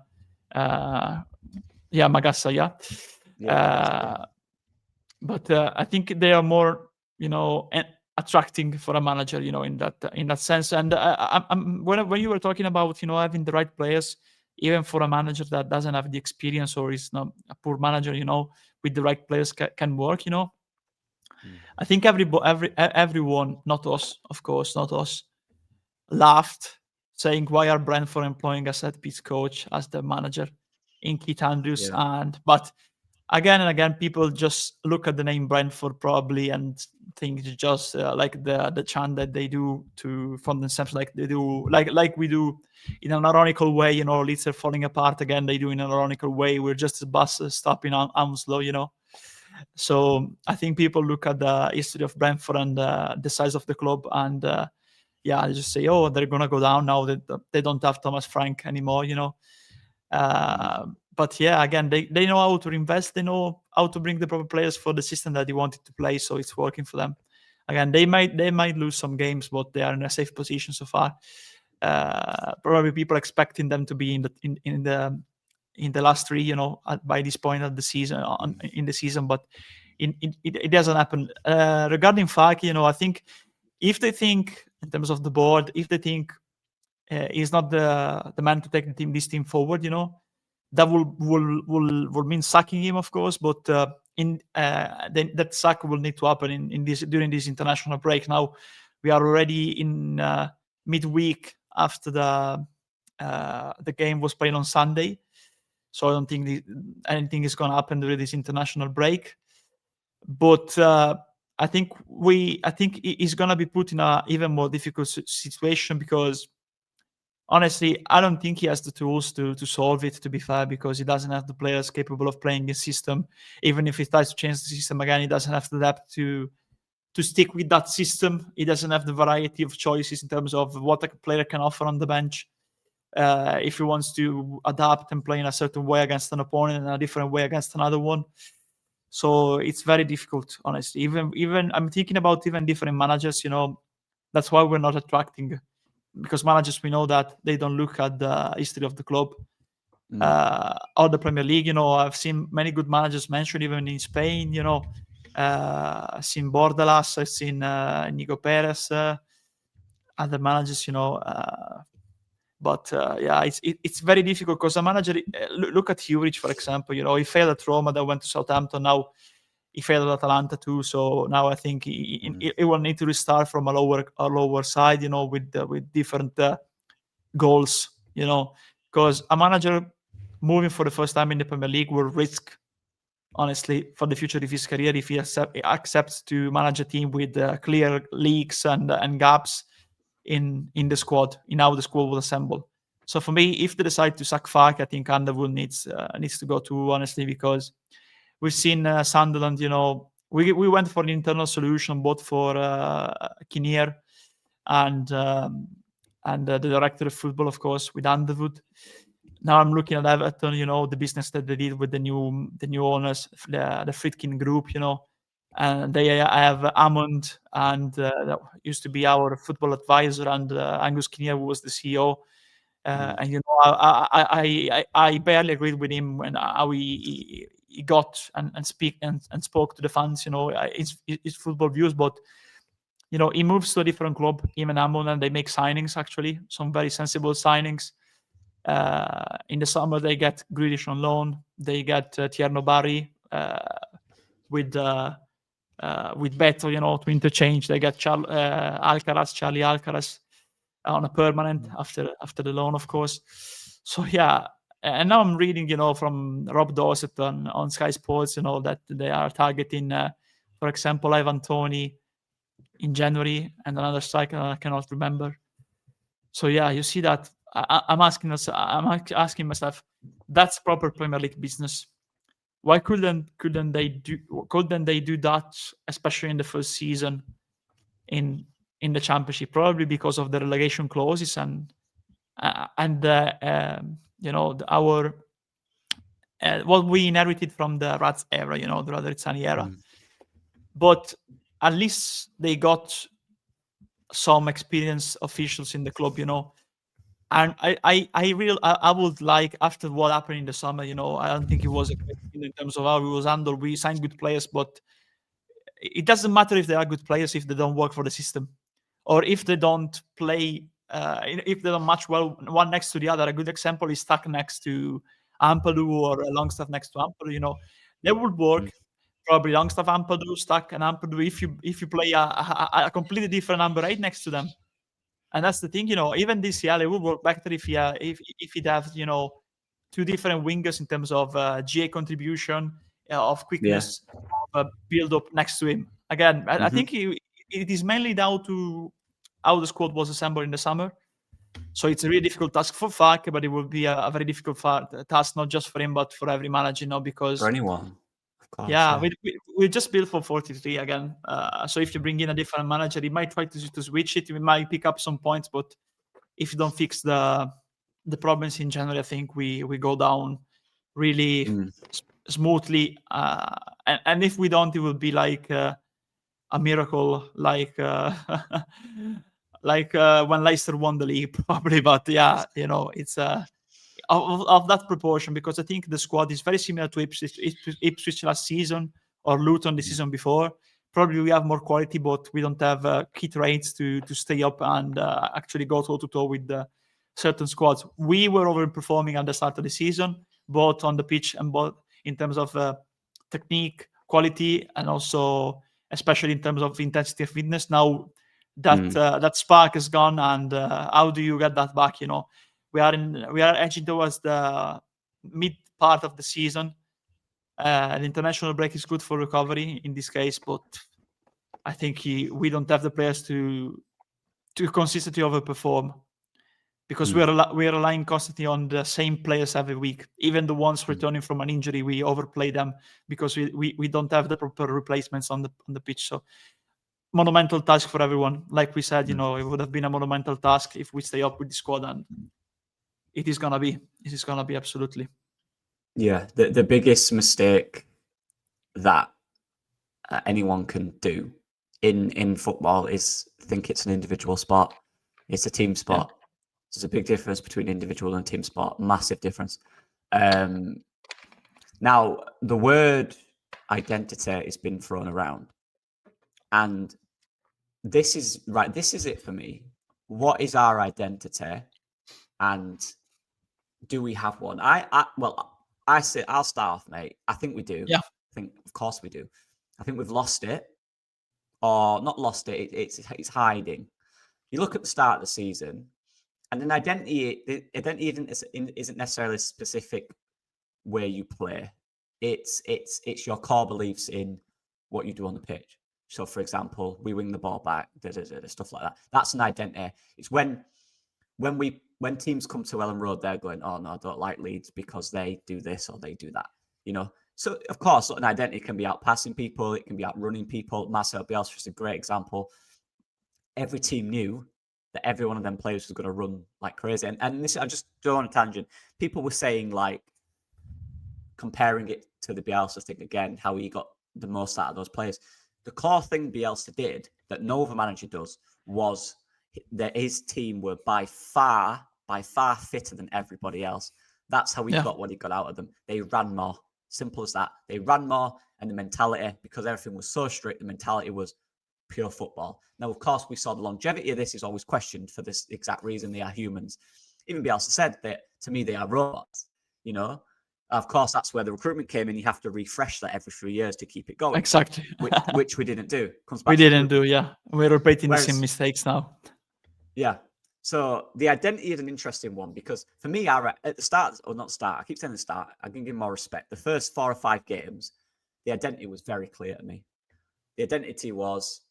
Magassa, but I think they are more, attracting for a manager, in that sense. And when you were talking about, having the right players, even for a manager that doesn't have the experience or is not a poor manager, with the right players can work. I think everyone, not us, of course, not us, laughed, saying, why are Brentford employing a set piece coach as the manager in Keith Andrews? But again and again, people just look at the name Brentford probably and think it's just like the chant that they do from themselves, like they do, like we do in an ironical way. Leeds are falling apart again. They do in an ironical way. We're just a bus stopping on Hounslow, So I think people look at the history of Brentford and the size of the club, and they just say, oh, they're gonna go down now that they don't have Thomas Frank anymore. But again, they know how to invest. They know how to bring the proper players for the system that they wanted to play, so it's working for them. Again, they might lose some games, but they are in a safe position so far. Probably people expecting them to be in the last three, by this point of the season, in the season, but it doesn't happen. Regarding Farke, I think if they think in terms of the board, if they think he's not the man to take this team forward, that will mean sacking him, of course. But then that sack will need to happen during this international break. Now we are already in midweek after the game was played on Sunday, so I don't think anything is going to happen during this international break. But I think he's going to be put in a even more difficult situation because, honestly, I don't think he has the tools to solve it, to be fair, because he doesn't have the players capable of playing his system. Even if he tries to change the system again, he doesn't have the depth to stick with that system. He doesn't have the variety of choices in terms of what a player can offer on the bench. If he wants to adapt and play in a certain way against an opponent and a different way against another one. So it's very difficult, honestly. Even I'm thinking about even different managers. That's why we're not attracting, because managers, we know that they don't look at the history of the club or the Premier League. I've seen many good managers mentioned even in Spain. I've seen Bordalas, I've seen Nico Perez, other managers. But yeah, it's very difficult because a manager. Look at Juric, for example. He failed at Roma, then went to Southampton. Now he failed at Atalanta too. So now I think he will need to restart from a lower side. With different goals. Because a manager moving for the first time in the Premier League will risk, honestly, for the future of his career if he accepts to manage a team with clear leaks and gaps in the squad, in how the squad will assemble. So for me, if they decide to sack Farke, I think Underwood needs to go too, honestly, because we've seen Sunderland. We went for an internal solution both for Kinnear and the director of football, of course, with Underwood. Now I'm looking at Everton, the business that they did with the new owners, the Friedkin Group, and they have Hammond, and that used to be our football advisor, and Angus Kinnear, who was the CEO. And I barely agreed with him when how he got and spoke to the fans. His football views, but he moves to a different club, him and Hammond, and they make signings, actually, some very sensible signings. In the summer, they get Grealish on loan. They get Tierno Barry with Beto, to interchange. They get Charlie Alcaraz on a permanent after the loan, of course. So yeah, and now I'm reading, from Rob Dorset on Sky Sports, that they are targeting, for example, Ivan Toney in January and another striker I cannot remember. So yeah, you see that. I'm asking myself, that's proper Premier League business. Why couldn't they do that, especially in the first season in the Championship? Probably because of the relegation clauses and our what we inherited from the Rats era, the Radrizzani era. But at least they got some experienced officials in the club, And I would like, after what happened in the summer, I don't think it was a great thing in terms of how it was handled. We signed good players, but it doesn't matter if they are good players if they don't work for the system, or if they don't play, if they don't match well one next to the other. A good example is Stuck next to Ampadu or Longstaff next to Ampadu. They would work. Probably Longstaff, Ampadu, Stuck, and Ampadu. If you play a completely different number 8 next to them. And that's the thing, even this year, it would work better if it has, 2 different wingers in terms of GA contribution, of quickness, of build up next to him. Again, I think it is mainly down to how the squad was assembled in the summer. So it's a really difficult task for Farke, but it will be a very difficult task, not just for him, but for every manager, because for anyone. Course, yeah, we just built for 43 again. So if you bring in a different manager, he might try to switch it. We might pick up some points, but if you don't fix the problems in January, I think we go down really smoothly. And if we don't, it will be like a miracle, like when Leicester won the league, probably. But yeah, it's of that proportion, because I think the squad is very similar to Ipswich last season or Luton the season before. Probably we have more quality, but we don't have key traits to stay up and actually go toe-to-toe with certain squads. We were overperforming at the start of the season, both on the pitch and both in terms of technique, quality, and also especially in terms of intensity of fitness. Now that spark is gone, and how do you get that back? We are edging towards the mid part of the season. The international break is good for recovery in this case, but I think we don't have the players to consistently overperform, because we are relying constantly on the same players every week. Even the ones returning from an injury, we overplay them because we don't have the proper replacements on the pitch. So monumental task for everyone. Like we said, it would have been a monumental task if we stay up with the squad, and it is gonna be absolutely. Yeah, the biggest mistake that anyone can do in football is think it's an individual sport. It's a team sport. There's a big difference between individual and team sport. Massive difference. Now, the word identity has been thrown around. And this is it for me. What is our identity? And do we have one? I say I'll start off, mate. I think we do. Yeah. I think, of course, we do. I think we've lost it, or not lost it. It's hiding. You look at the start of the season, and an identity isn't necessarily a specific where you play. It's your core beliefs in what you do on the pitch. So, for example, we wing the ball back, stuff like that. That's an identity. It's when teams come to Ellen Road, they're going, oh no, I don't like Leeds because they do this or they do that. You know. So, of course, an identity can be out passing people. It can be out running people. Marcel Bielsa is a great example. Every team knew that every one of them players was going to run like crazy. And this, I just go on a tangent. People were saying, like, comparing it to the Bielsa thing again, how he got the most out of those players. The core thing Bielsa did that no other manager does was that his team were by far fitter than everybody else. That's how he got what he got out of them. They ran more. Simple as that. They ran more, and the mentality, because everything was so strict, the mentality was pure football. Now, of course, we saw the longevity of this is always questioned for this exact reason. They are humans. Even Bielsa said that, to me, they are robots, you know? Of course, that's where the recruitment came in. You have to refresh that every 3 years to keep it going. Exactly. which we didn't do. We didn't do, yeah. We're repeating the same mistakes now. Yeah. So the identity is an interesting one because for me, at the start, or not start, I keep saying the start, I can give more respect. The first 4 or 5 games, the identity was very clear to me. The identity was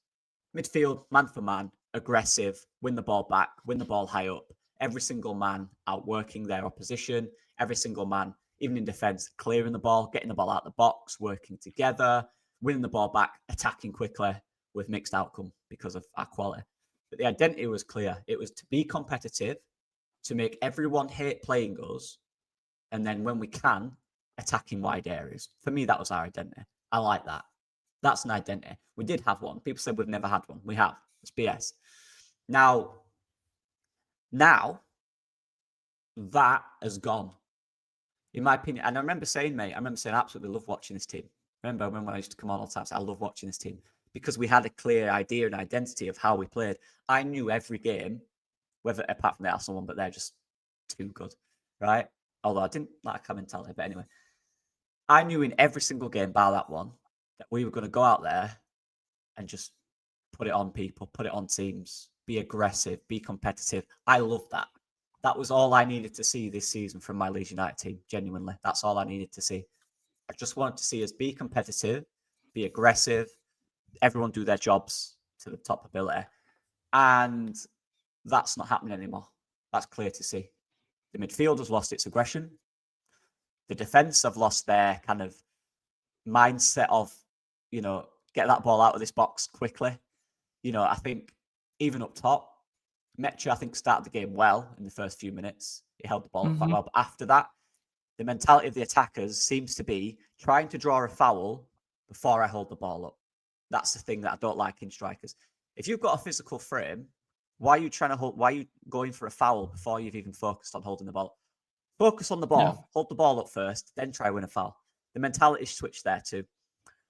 midfield, man for man, aggressive, win the ball back, win the ball high up. Every single man outworking their opposition. Every single man, even in defence, clearing the ball, getting the ball out of the box, working together, winning the ball back, attacking quickly with mixed outcome because of our quality. But the identity was clear. It was to be competitive, to make everyone hate playing us, and then when we can, attacking wide areas. For me, that was our identity. I like that. That's an identity. We did have one. People said we've never had one. We have. It's BS. Now that has gone, in my opinion. And I remember saying, I absolutely love watching this team. Remember when I used to come on all the time, I love watching this team because we had a clear idea and identity of how we played. I knew every game, whether apart from the Arsenal one, but they're just too good, right? Although I didn't like our mentality, but anyway, I knew in every single game, bar that one, that we were going to go out there and just put it on people, put it on teams, be aggressive, be competitive. I love that. That was all I needed to see this season from my Leeds United team, genuinely. That's all I needed to see. I just wanted to see us be competitive, be aggressive, everyone do their jobs to the top ability. And that's not happening anymore. That's clear to see. The midfield has lost its aggression. The defence have lost their kind of mindset of, get that ball out of this box quickly. I think even up top, Metro, I think, started the game well in the first few minutes. He held the ball up quite well. But after that, the mentality of the attackers seems to be trying to draw a foul before I hold the ball up. That's the thing that I don't like in strikers. If you've got a physical frame, why are you going for a foul before you've even focused on holding the ball? Focus on the ball, hold the ball up first, then try win a foul. The mentality switch there too.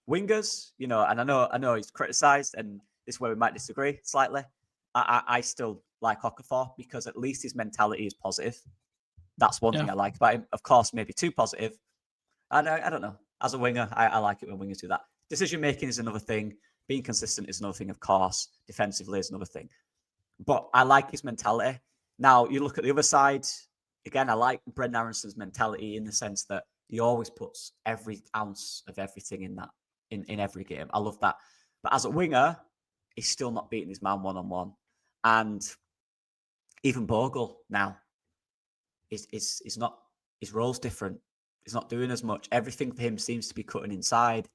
Wingers, and I know he's criticised, and this is where we might disagree slightly. I still like Okafor because at least his mentality is positive. That's one thing I like about him. Of course, maybe too positive. I don't know. As a winger, I like it when wingers do that. Decision making is another thing. Being consistent is another thing, of course. Defensively is another thing. But I like his mentality. Now, you look at the other side. Again, I like Brendan Aaronson's mentality in the sense that he always puts every ounce of everything in that, in every game. I love that. But as a winger, he's still not beating his man one-on-one. And even Bogle now is not, his role's different. He's not doing as much. Everything for him seems to be cutting inside.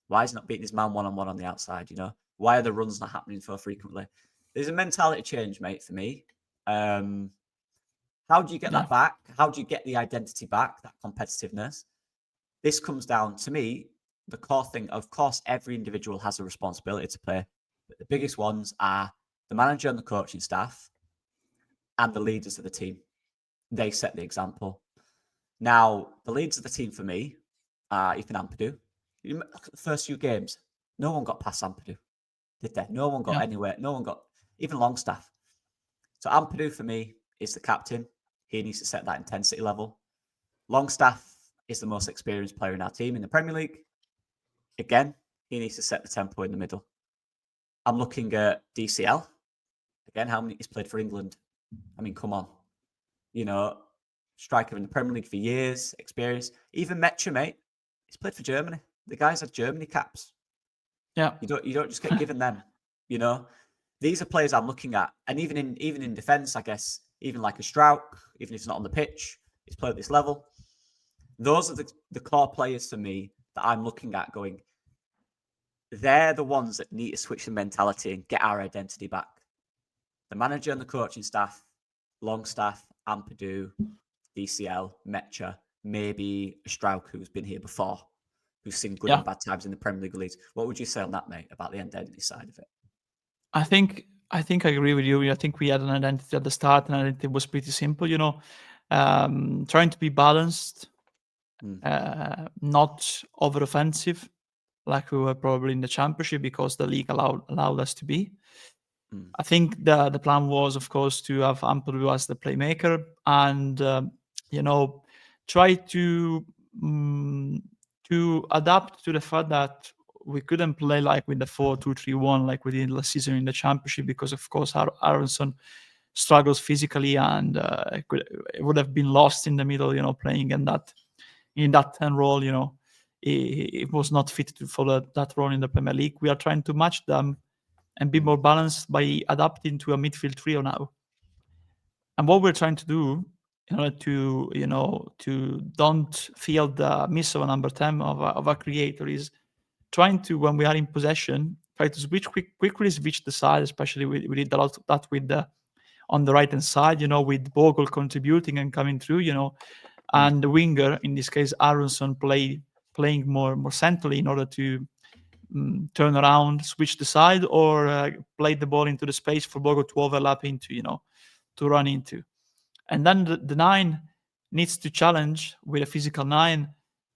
Why is he not beating his man one-on-one on the outside, Why are the runs not happening so frequently? There's a mentality change, mate, for me. How do you get that back? How do you get the identity back, that competitiveness? This comes down, to me, the core thing. Of course, every individual has a responsibility to play, but the biggest ones are the manager and the coaching staff and the leaders of the team. They set the example. Now, the leaders of the team for me are Ethan Ampadu. You look at the first few games, no one got past Ampadu, did they? No one got anywhere. No one got, even Longstaff. So Ampadu for me is the captain. He needs to set that intensity level. Longstaff is the most experienced player in our team in the Premier League. Again, he needs to set the tempo in the middle. I'm looking at DCL. Again, how many he's played for England? I mean, come on. You know, striker in the Premier League for years, experience. Even Mecha, mate, he's played for Germany. The guys have Germany caps. Yeah. You don't just get given them. You know, these are players I'm looking at, and even in defence, I guess, even like a Strauch, even if he's not on the pitch, he's played at this level. Those are the core players for me that I'm looking at going, they're the ones that need to switch the mentality and get our identity back. The manager and the coaching staff, Longstaff, Ampadu, DCL, Mecha, maybe a Strauch who's been here before, who's seen good and bad times in the Premier League leagues. What would you say on that, mate, about the identity side of it? I think I agree with you. I think we had an identity at the start, and identity was pretty simple. You know, trying to be balanced, not over offensive, like we were probably in the Championship because the league allowed us to be. I think the plan was, of course, to have Ampadu as the playmaker and you know, try to adapt to the fact that we couldn't play like with the 4-2-3-1 like we did last season in the Championship because, of course, Aronson struggles physically and it would have been lost in the middle, you know, playing in that 10 role. You know, it was not fit to follow that role in the Premier League. We are trying to match them and be more balanced by adapting to a midfield trio now. And what we're trying to do in order to, you know, to don't feel the miss of a number 10 of a creator is trying to, when we are in possession, try to quickly switch the side, especially we did a lot of that with on the right hand side, you know, with Bogle contributing and coming through, you know, and the winger, in this case, Aronson playing more centrally in order to turn around, switch the side, or play the ball into the space for Bogo to overlap into, you know, to run into. And then the 9 needs to challenge with a physical 9,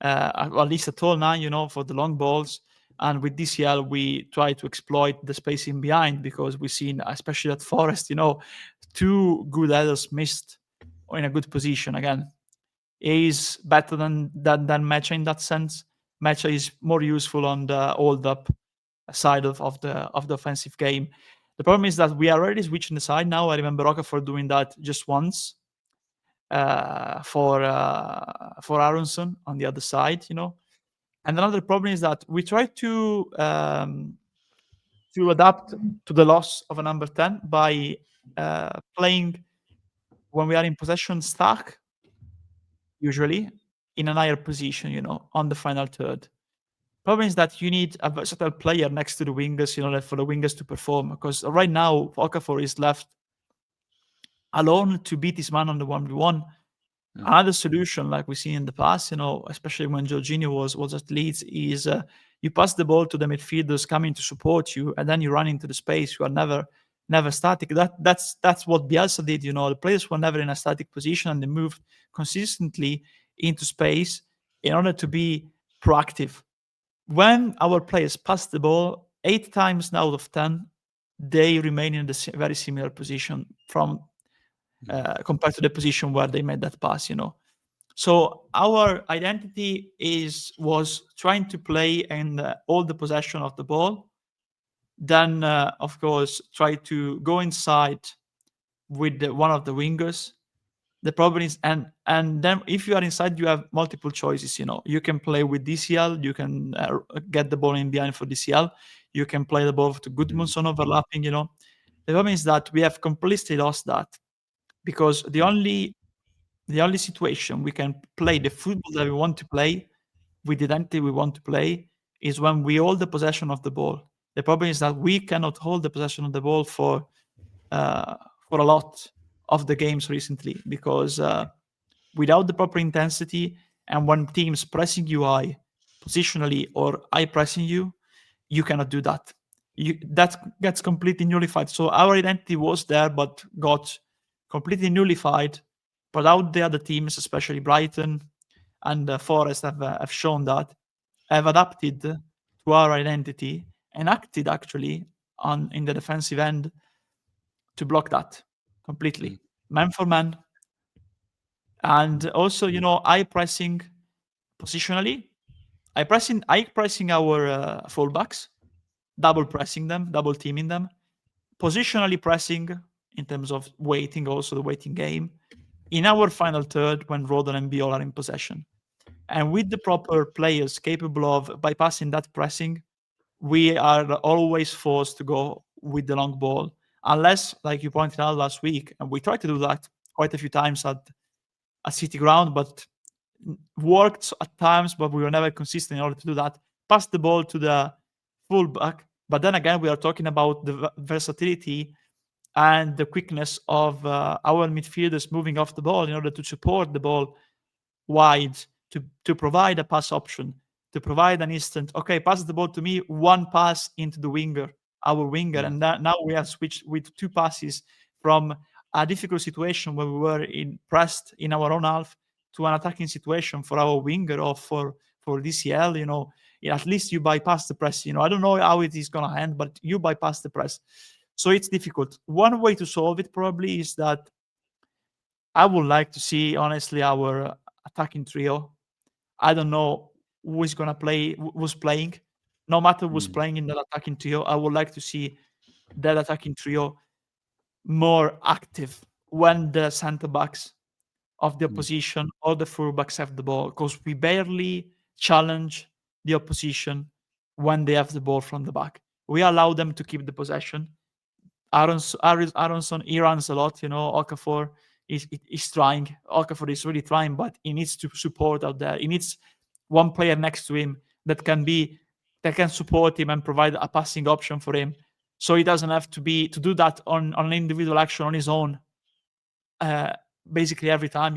or at least a tall 9, you know, for the long balls. And with DCL, we try to exploit the spacing behind because we've seen, especially at Forest, you know, 2 good headers missed in a good position. Again, is better than Mecha in that sense. Mecha is more useful on the hold-up side of the offensive game. The problem is that we are already switching the side now. I remember Okafor doing that just once for Aronson on the other side, you know. And another problem is that we try to adapt to the loss of a number 10 by playing when we are in possession stack, usually in a higher position, you know, on the final third. Problem is that you need a versatile player next to the wingers, you know, for the wingers to perform. Because right now, Okafor is left alone to beat his man on the 1v1. Another solution, like we've seen in the past, you know, especially when Jorginho was at Leeds, is you pass the ball to the midfielders coming to support you, and then you run into the space. You are never static. That's what Bielsa did. You know, the players were never in a static position, and they moved consistently into space in order to be proactive. When our players pass the ball 8 times out of 10, they remain in the very similar position from compared to the position where they made that pass, you know. So our identity was trying to play and hold the possession of the ball. Then, of course, try to go inside with one of the wingers. The problem is, and then if you are inside, you have multiple choices. You know, you can play with DCL. You can get the ball in behind for DCL. You can play the ball to Gudmundsson overlapping. You know, the problem is that we have completely lost that because the only situation we can play the football that we want to play with the identity we want to play is when we hold the possession of the ball. The problem is that we cannot hold the possession of the ball for a lot of the games recently because without the proper intensity and when teams pressing you high, positionally or high pressing you, you cannot do that. That gets completely nullified. So our identity was there, but got completely nullified. But out there, the teams, especially Brighton and Forest, have shown that, have adapted to our identity and acted actually in the defensive end to block that completely, man for man, and also high pressing positionally, high pressing our fullbacks, double pressing them, double teaming them, positionally pressing in terms of waiting, also the waiting game in our final third when Rodon and Biol are in possession. And with the proper players capable of bypassing that pressing, we are always forced to go with the long ball. Unless, like you pointed out last week, and we tried to do that quite a few times at City Ground, but worked at times, but we were never consistent in order to do that. Pass the ball to the fullback. But then again, we are talking about the versatility and the quickness of our midfielders moving off the ball in order to support the ball wide, to provide a pass option, to provide an instant, okay, pass the ball to me, one pass into the winger, our winger. And now we have switched with two passes from a difficult situation where we were pressed in our own half to an attacking situation for our winger or for DCL. At least you bypass the press. I don't know how it is going to end, but you bypass the press. So it's difficult. One way to solve it probably is that I would like to see, honestly, our attacking trio. I don't know who's going to play, who's playing. No matter who's playing in that attacking trio, I would like to see that attacking trio more active when the center backs of the opposition or the fullbacks have the ball, because we barely challenge the opposition when they have the ball from the back. We allow them to keep the possession. Aronson, he runs a lot. Okafor is trying. Okafor is really trying, but he needs to support out there. He needs one player next to him that can support him and provide a passing option for him, so he doesn't have to do that on an individual action on his own. Basically every time,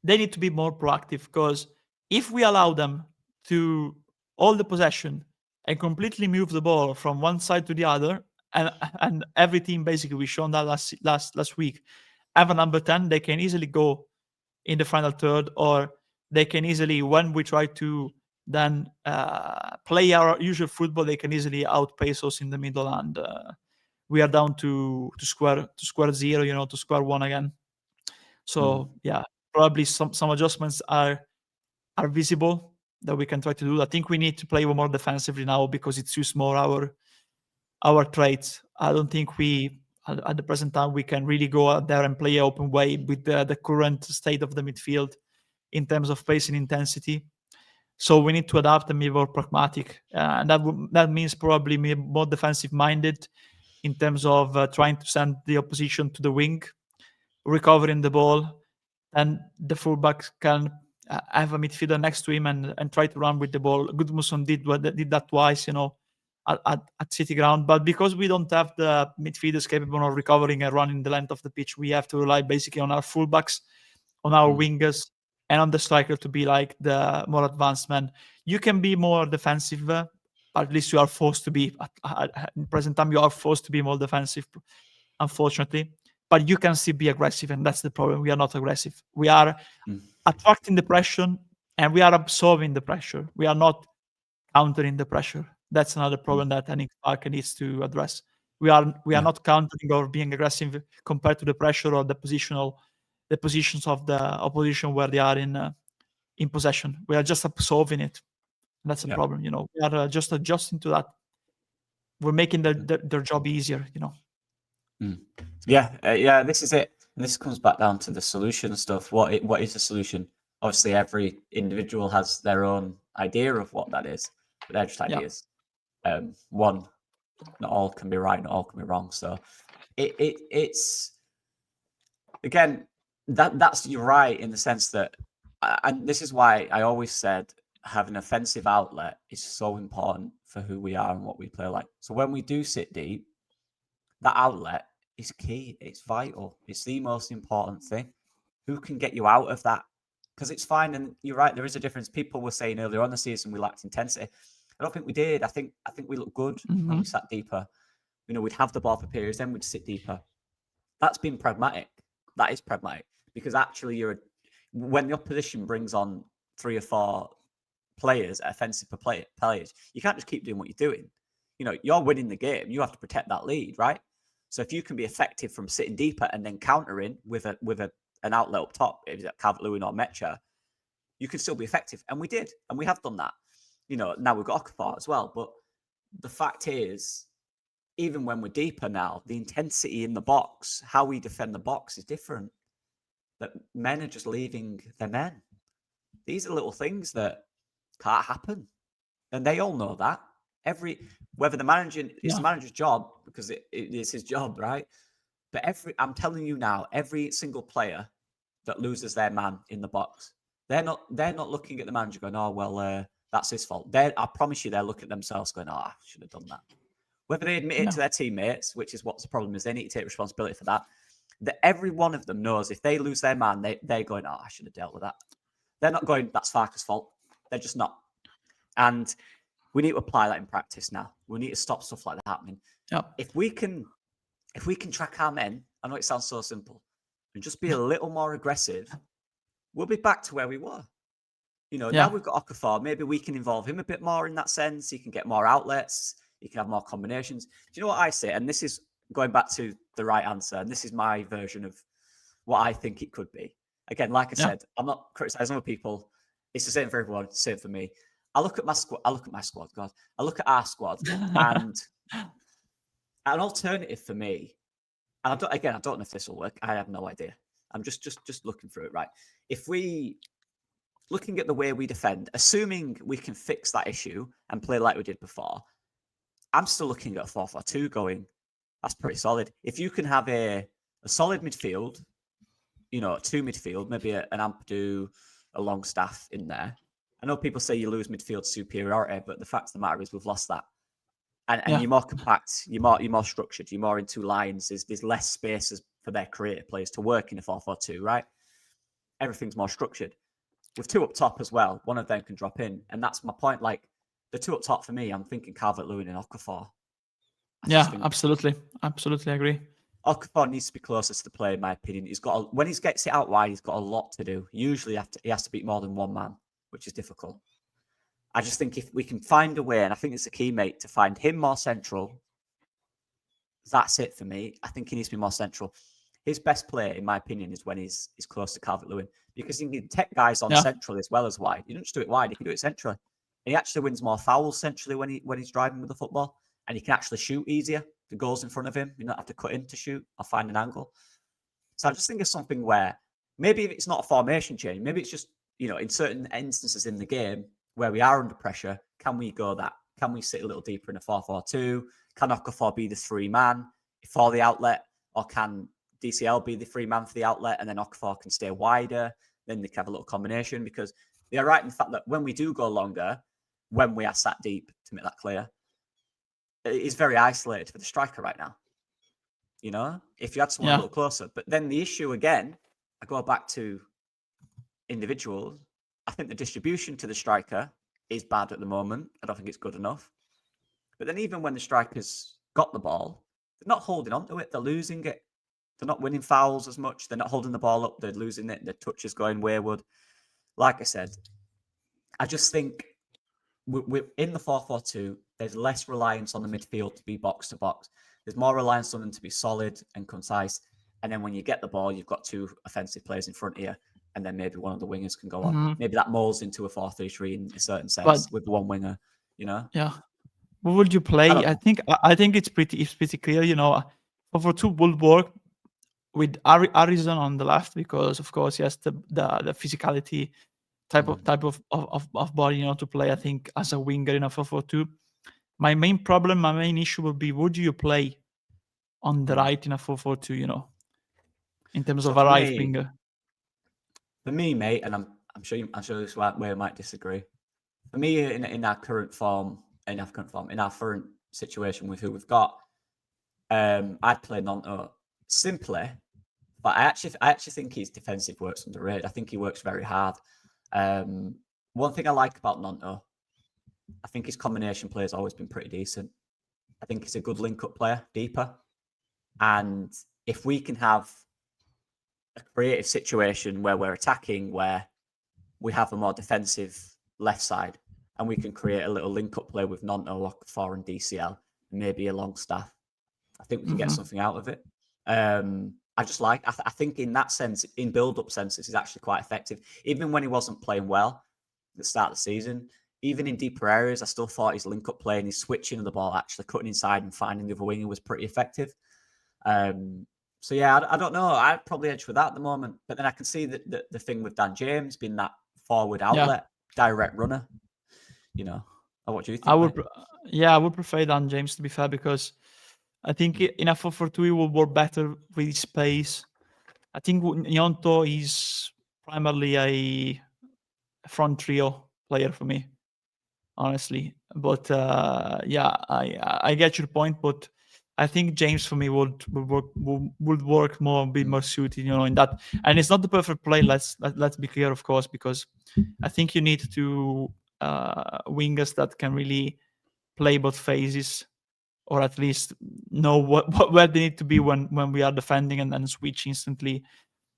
they need to be more proactive, because if we allow them to hold the possession and completely move the ball from one side to the other, and every team, basically, we shown that last week, have a number 10, they can easily go in the final third, or they can easily, when we try to then play our usual football, they can easily outpace us in the middle, and we are down to square zero, to square one again. So yeah, probably some adjustments are visible that we can try to do. I think we need to play more defensively now because it suits more our traits. I don't think we at the present time we can really go out there and play an open way with the current state of the midfield in terms of pace and intensity. So we need to adapt and be more pragmatic, and that means probably more defensive minded in terms of trying to send the opposition to the wing, recovering the ball, and the fullback can have a midfielder next to him and try to run with the ball. Gudmundsson did that twice, at City Ground. But because we don't have the midfielders capable of recovering and running the length of the pitch, we have to rely basically on our fullbacks, on our wingers, and on the striker to be like the more advanced man. You can be more defensive, but at least you are forced to be. At present time, you are forced to be more defensive, unfortunately. But you can still be aggressive, and that's the problem. We are not aggressive. We are attracting the pressure, and we are absorbing the pressure. We are not countering the pressure. That's another problem that I think Farke needs to address. We are not countering or being aggressive compared to the pressure or the positions of the opposition where they are in possession. We are just absorbing it. And that's a problem. We are just adjusting to that. We're making their job easier. Yeah, this is it. And this comes back down to the solution stuff. What is the solution? Obviously, every individual has their own idea of what that is, but they're just ideas. One, not all can be right, not all can be wrong. So it's again that's you're right in the sense that, and this is why I always said having an offensive outlet is so important for who we are and what we play like. So when we do sit deep, that outlet is key. It's vital. It's the most important thing. Who can get you out of that because it's fine. And you're right, there is a difference. People were saying earlier on the season we lacked intensity. I don't think we did. I think we looked good when we sat deeper. We'd have the ball for periods, then we'd sit deeper. That's been pragmatic. That is pragmatic, because actually when the opposition brings on 3 or 4 players, offensive players, you can't just keep doing what you're doing. You're winning the game. You have to protect that lead, right? So if you can be effective from sitting deeper and then countering with an outlet up top, if it's Calvert-Lewin or Mecha, you can still be effective. And we did, and we have done that. Now we've got Okafor as well. But the fact is, even when we're deeper now, the intensity in the box, how we defend the box is different. That men are just leaving their men. These are little things that can't happen. And they all know that. Whether the manager, it's the manager's job, because it is his job, right? But I'm telling you now, every single player that loses their man in the box, they're not looking at the manager going, oh, well, that's his fault. I promise you, they're looking at themselves going, oh, I should have done that. Whether they admit it to their teammates, which is what's the problem is, they need to take responsibility for that. That every one of them knows if they lose their man, they're going, oh, I should have dealt with that. They're not going, that's Farke's fault. They're just not. And we need to apply that in practice now. We need to stop stuff like that happening. Yep. If we can track our men, I know it sounds so simple, and just be a little more aggressive, we'll be back to where we were. Now we've got Okafor, maybe we can involve him a bit more in that sense. He can get more outlets. He can have more combinations. Do you know what I say? And this is going back to the right answer. And this is my version of what I think it could be. Again, like I said, I'm not criticizing other people. It's the same for everyone. It's the same for me. I look at my squad. I look at our squad, and an alternative for me. And I don't know if this will work. I have no idea. I'm just looking through it. Right. If we looking at the way we defend, assuming we can fix that issue and play like we did before, I'm still looking at a 4-4-2 going. That's pretty solid. If you can have a solid midfield, 2 midfield, maybe an Ampadu, a Longstaff in there. I know people say you lose midfield superiority, but the fact of the matter is we've lost that. And you're more compact, you're more structured, you're more into lines. There's less spaces for their creative players to work in a 4-4-2, right? Everything's more structured. With 2 up top as well, one of them can drop in. And that's my point. Like, the 2 up top for me, I'm thinking Calvert-Lewin and Okafor. Absolutely. Absolutely agree. Okafor needs to be closer to the play, in my opinion. When he gets it out wide, he's got a lot to do. Usually he has to beat more than one man, which is difficult. I just think if we can find a way, and I think it's the key, mate, to find him more central, that's it for me. I think he needs to be more central. His best play, in my opinion, is when he's close to Calvert-Lewin, because he can take guys on centrally as well as wide. You don't just do it wide, he can do it centrally. And he actually wins more fouls centrally when he's driving with the football, and he can actually shoot easier. The goal's in front of him. You don't have to cut in to shoot or find an angle. So I just think of something where maybe if it's not a formation change, maybe it's just, in certain instances in the game where we are under pressure, can we go that? Can we sit a little deeper in a 4-4-2? Can Okafor be the 3-man for the outlet? Or can DCL be the 3-man for the outlet and then Okafor can stay wider? Then they can have a little combination, because they are right in the fact that when we do go longer, when we are sat deep, to make that clear, it is very isolated for the striker right now. If you had someone a little closer. But then the issue again, I go back to individuals. I think the distribution to the striker is bad at the moment. I don't think it's good enough. But then even when the strikers got the ball, they're not holding on to it. They're losing it. They're not winning fouls as much. They're not holding the ball up. They're losing it. Their touch is going wayward. Like I said, I just think we're in the 4-4-2, there's less reliance on the midfield to be box to box. There's more reliance on them to be solid and concise. And then when you get the ball, you've got 2 offensive players in front of you, and then maybe one of the wingers can go on. Maybe that molds into a 4-3-3 in a certain sense with one winger, Yeah. What would you play? I think it's pretty clear, 4-4-2 would work with Harrison on the left, because of course he has the physicality type of body, to play, I think, as a winger in a 4-4-2. My main issue would be, would you play on the right in a 4-4-2, in terms of a right winger? For me, mate, and I'm sure this is where I might disagree. For me, in our current situation with who we've got, I'd play Nonto simply But I actually think his defensive work's underrated. I think he works very hard. One thing I like about Nonto, I think his combination play has always been pretty decent. I think he's a good link-up player, deeper. And if we can have a creative situation where we're attacking, where we have a more defensive left side, and we can create a little link-up play with Nonto, Okafor and DCL, maybe a Longstaff, I think we can get something out of it. I just like, I think in that sense, in build-up senses, he's actually quite effective. Even when he wasn't playing well at the start of the season, even in deeper areas, I still thought his link-up play and his switching of the ball, actually cutting inside and finding the other winger, was pretty effective. So yeah, I don't know. I'd probably edge with that at the moment. But then I can see that the thing with Dan James being that forward outlet, direct runner. You know, what do you think? I would prefer Dan James, to be fair, because I think in a 4-4-2 he will work better with his pace. I think Gnonto is primarily a front trio player for me, honestly. But I get your point. But I think James for me would work more, be more suited, in that. And it's not the perfect play. Let's be clear, of course, because I think you need to wingers that can really play both phases, or at least know where they need to be when we are defending, and then switch instantly,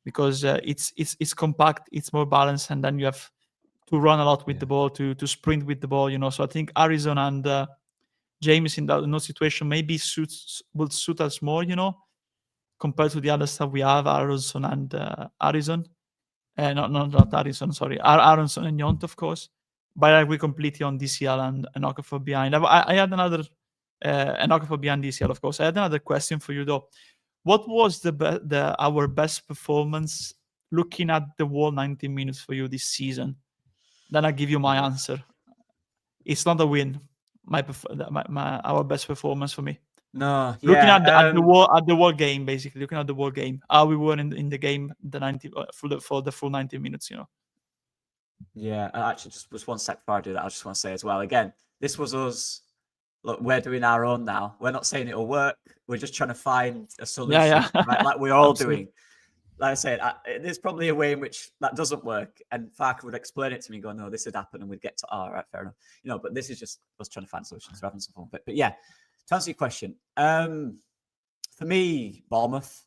because it's compact, it's more balanced, and then you have to run a lot with the ball, to sprint with the ball, So I think Harrison and James in that situation maybe will suit us more, compared to the other stuff we have, Harrison and Harrison. Not Harrison, sorry. Aronson and Gnonto, of course. But I agree completely on DCL and Okafor behind. I had another and Okafor behind DCL, of course. I had another question for you though. What was our best performance looking at the whole 90 minutes for you this season? Then I give you my answer. It's not a win. Our best performance for me. No, yeah. Looking at the whole game, basically looking at the whole game, how we were in the game, the 90 for the full 90 minutes, Yeah, actually, just one sec before I do that, I just want to say as well. Again, this was us. Look, we're doing our own now. We're not saying it'll work. We're just trying to find a solution, right? Like we're all doing. Like I said, there's probably a way in which that doesn't work, and Farke would explain it to me, go, "No, this would happen," and we'd get to, "All right, fair enough." But this is just us trying to find solutions, we're having some fun. But yeah, to answer your question, for me, Bournemouth.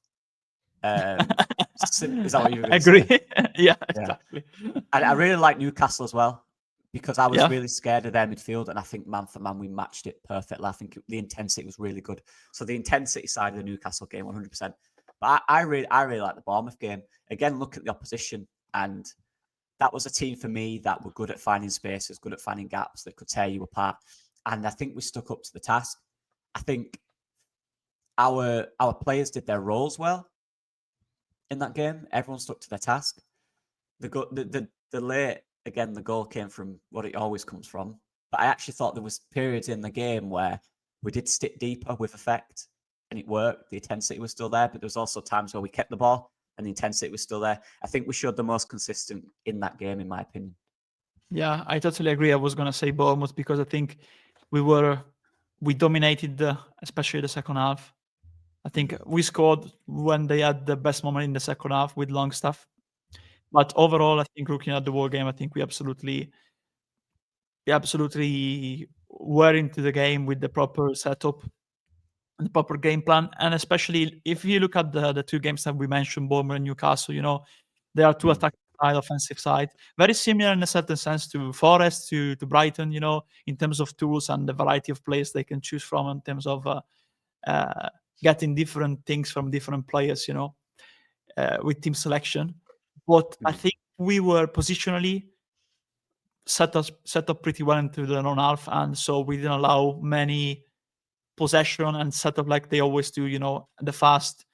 Is that what you were going to say? Yeah, exactly. I really like Newcastle as well, because I was really scared of their midfield, and I think man for man we matched it perfectly. I think the intensity was really good. So the intensity side of the Newcastle game, 100%. But I really like the Bournemouth game. Again, look at the opposition, and that was a team for me that were good at finding spaces, good at finding gaps that could tear you apart. And I think we stuck up to the task. I think our players did their roles well in that game. Everyone stuck to their task. The late, again, the goal came from what it always comes from. But I actually thought there was periods in the game where we did stick deeper with effect, and it worked. The intensity was still there, but there was also times where we kept the ball and the intensity was still there. I think we showed the most consistent in that game, in my opinion. Yeah, I totally agree. I was going to say Bournemouth because I think we dominated, especially the second half. I think we scored when they had the best moment in the second half with Longstaff. But overall, I think looking at the whole game, I think we absolutely were into the game with the proper setup and the proper game plan. And especially if you look at the two games that we mentioned, Bournemouth and Newcastle, they are two attacking side, offensive side, very similar in a certain sense to Forest, to Brighton, in terms of tools and the variety of players they can choose from, in terms of getting different things from different players, with team selection. But I think we were positionally set up pretty well into the non-half, and so we didn't allow many possession and set up like they always do, the fast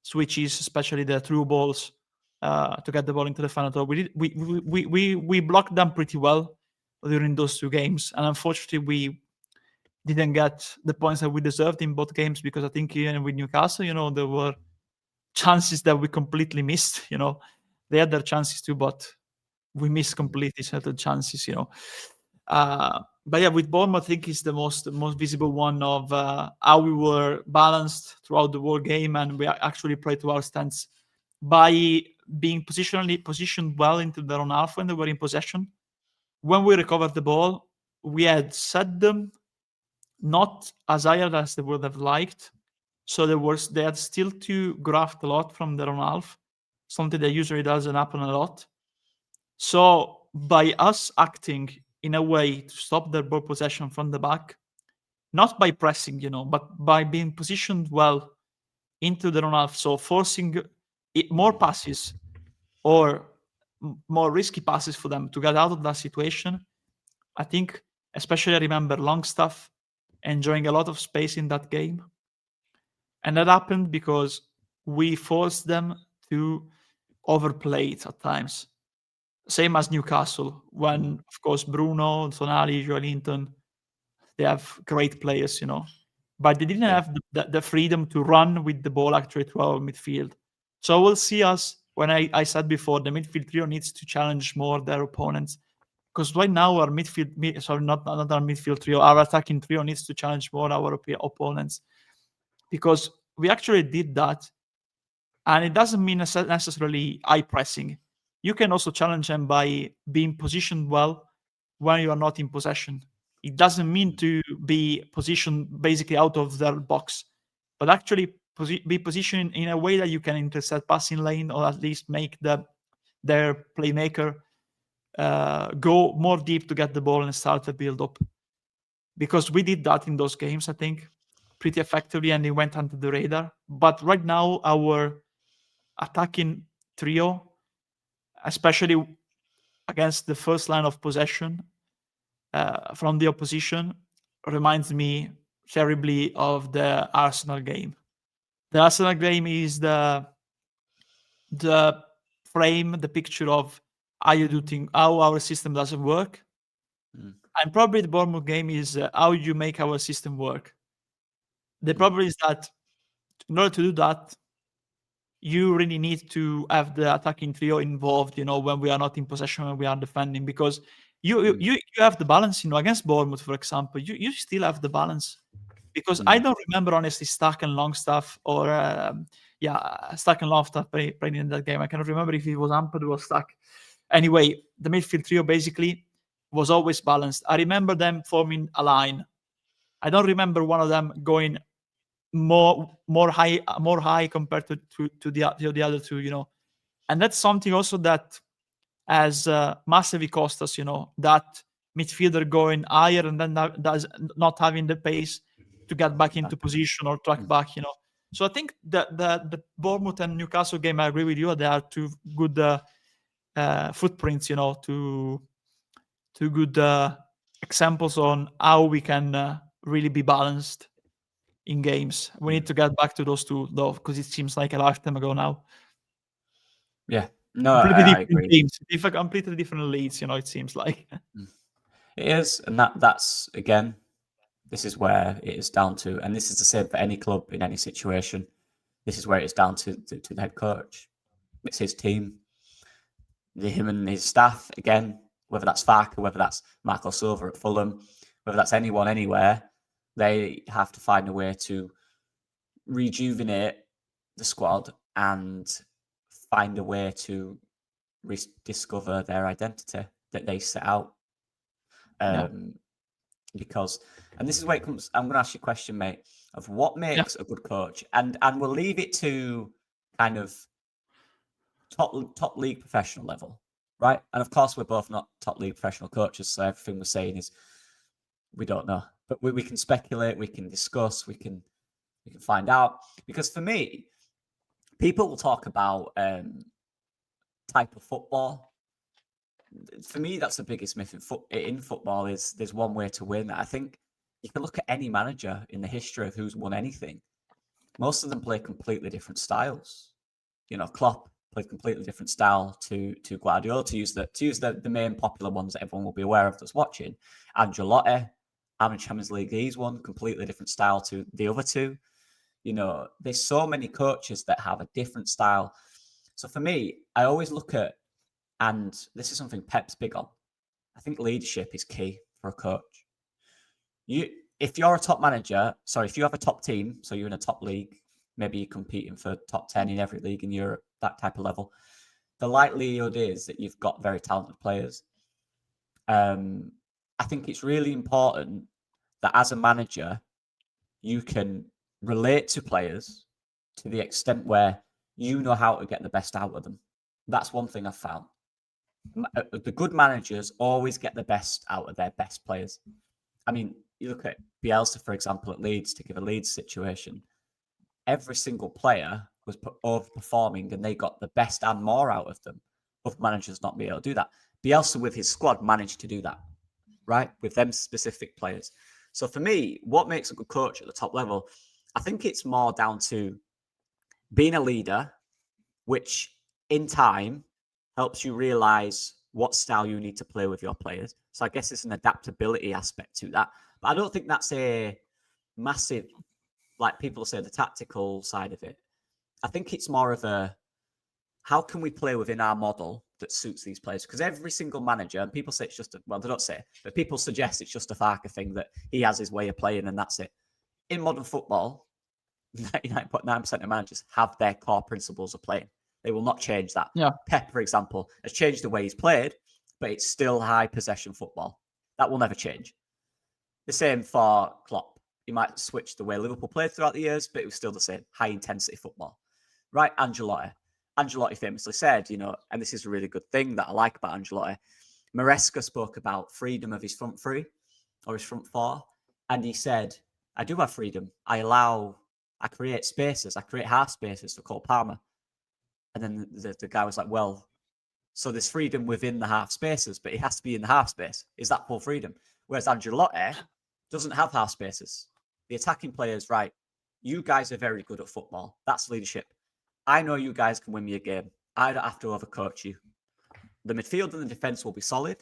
switches, especially the through balls, to get the ball into the final third. We blocked them pretty well during those two games, and unfortunately we didn't get the points that we deserved in both games, because I think even with Newcastle, there were chances that we completely missed. They had their chances too, but we missed completely certain chances. But yeah, with Bournemouth, I think is the most visible one of how we were balanced throughout the whole game, and we actually played to our strengths by being positioned well into their own half when they were in possession. When we recovered the ball, we had set them not as high as they would have liked. So they had still to graft a lot from their own half, something that usually doesn't happen a lot. So by us acting in a way to stop their ball possession from the back, not by pressing, but by being positioned well into their own half, so forcing more passes or more risky passes for them to get out of that situation. I think, especially I remember Longstaff enjoying a lot of space in that game. And that happened because we forced them to overplay it at times. Same as Newcastle, when, of course, Bruno, Tonali, Joelinton, they have great players, but they didn't have the freedom to run with the ball actually through our midfield. So we'll see us, when I said before, the midfield trio needs to challenge more their opponents. Because right now our not our midfield trio, our attacking trio needs to challenge more our opponents. Because we actually did that. And it doesn't mean necessarily eye pressing. You can also challenge them by being positioned well when you are not in possession. It doesn't mean to be positioned basically out of their box, but actually be positioned in a way that you can intercept passing lane, or at least make their playmaker go more deep to get the ball and start the build up. Because we did that in those games, I think, pretty effectively, and it went under the radar. But right now, our attacking trio, especially against the first line of possession from the opposition, reminds me terribly of the Arsenal game. The Arsenal game is the frame, the picture of how our system doesn't work. And probably the Bournemouth game is how you make our system work. The problem is that in order to do that, you really need to have the attacking trio involved, when we are not in possession, when we are defending, because you have the balance, against Bournemouth, for example, you still have the balance. Because I don't remember, honestly, Stack and Longstaff or Stack and Longstaff playing in that game. I cannot remember if it was Ampadu or Stack. Anyway, the midfield trio basically was always balanced. I remember them forming a line. I don't remember one of them going more high compared to the other two, and that's something also that has massively cost us, that midfielder going higher and then does not having the pace to get back into position or track back, So I think the Bournemouth and Newcastle game, I agree with you, they are two good footprints, two good examples on how we can really be balanced in games. We need to get back to those two, though, because it seems like a lifetime ago now. Yeah, no, Completely I different agree. games, completely different leads. It seems like It is, and that's again, this is where it is down to, and this is the same for any club in any situation. This is where it's down to the head coach. It's his team, him and his staff. Again, whether that's Farke, whether that's Marco Silva at Fulham, whether that's anyone anywhere, they have to find a way to rejuvenate the squad and find a way to rediscover their identity that they set out. Because, and this is where it comes, I'm going to ask you a question, mate, of what makes a good coach, and we'll leave it to kind of top league professional level, right? And of course, we're both not top league professional coaches, so everything we're saying is we don't know, but we can speculate, we can discuss, we can find out. Because for me, people will talk about type of football. For me, that's the biggest myth in football is there's one way to win. I think you can look at any manager in the history of who's won anything. Most of them play completely different styles. Klopp played completely different style to Guardiola, to use the main popular ones that everyone will be aware of that's watching. Ancelotti, how many Champions League he's won, completely different style to the other two. There's so many coaches that have a different style. So for me, I always look at, and this is something Pep's big on, I think leadership is key for a coach. If you're a top manager, if you have a top team, so you're in a top league, maybe you're competing for top 10 in every league in Europe, that type of level, the likelihood is that you've got very talented players. I think it's really important that as a manager, you can relate to players to the extent where you know how to get the best out of them. That's one thing I've found. The good managers always get the best out of their best players. I mean, you look at Bielsa, for example, at Leeds, to give a Leeds situation. Every single player was overperforming and they got the best and more out of them. Other managers not be able to do that. Bielsa with his squad managed to do that, right? With them specific players. So for me, what makes a good coach at the top level, I think it's more down to being a leader, which in time helps you realize what style you need to play with your players. So I guess it's an adaptability aspect to that. But I don't think that's a massive, like people say, the tactical side of it. I think it's more of a, how can we play within our model that suits these players? Because every single manager, and people say it's just, well, they don't say, but people suggest it's just a Farke thing, that he has his way of playing and that's it. In modern football, 99.9% of managers have their core principles of playing. They will not change that. Yeah. Pep, for example, has changed the way he's played, but it's still high possession football. That will never change. The same for Klopp. He might switch the way Liverpool played throughout the years, but it was still the same, high intensity football. Right, Ancelotti. Ancelotti famously said, and this is a really good thing that I like about Ancelotti. Maresca spoke about freedom of his front three or his front four. And he said, I do have freedom. I create spaces. I create half spaces for Cole Palmer. And then the guy was like, well, so there's freedom within the half spaces, but it has to be in the half space. Is that full freedom? Whereas Ancelotti doesn't have half spaces. The attacking players, right, you guys are very good at football. That's leadership. I know you guys can win me a game. I don't have to overcoach you. The midfield and the defense will be solid.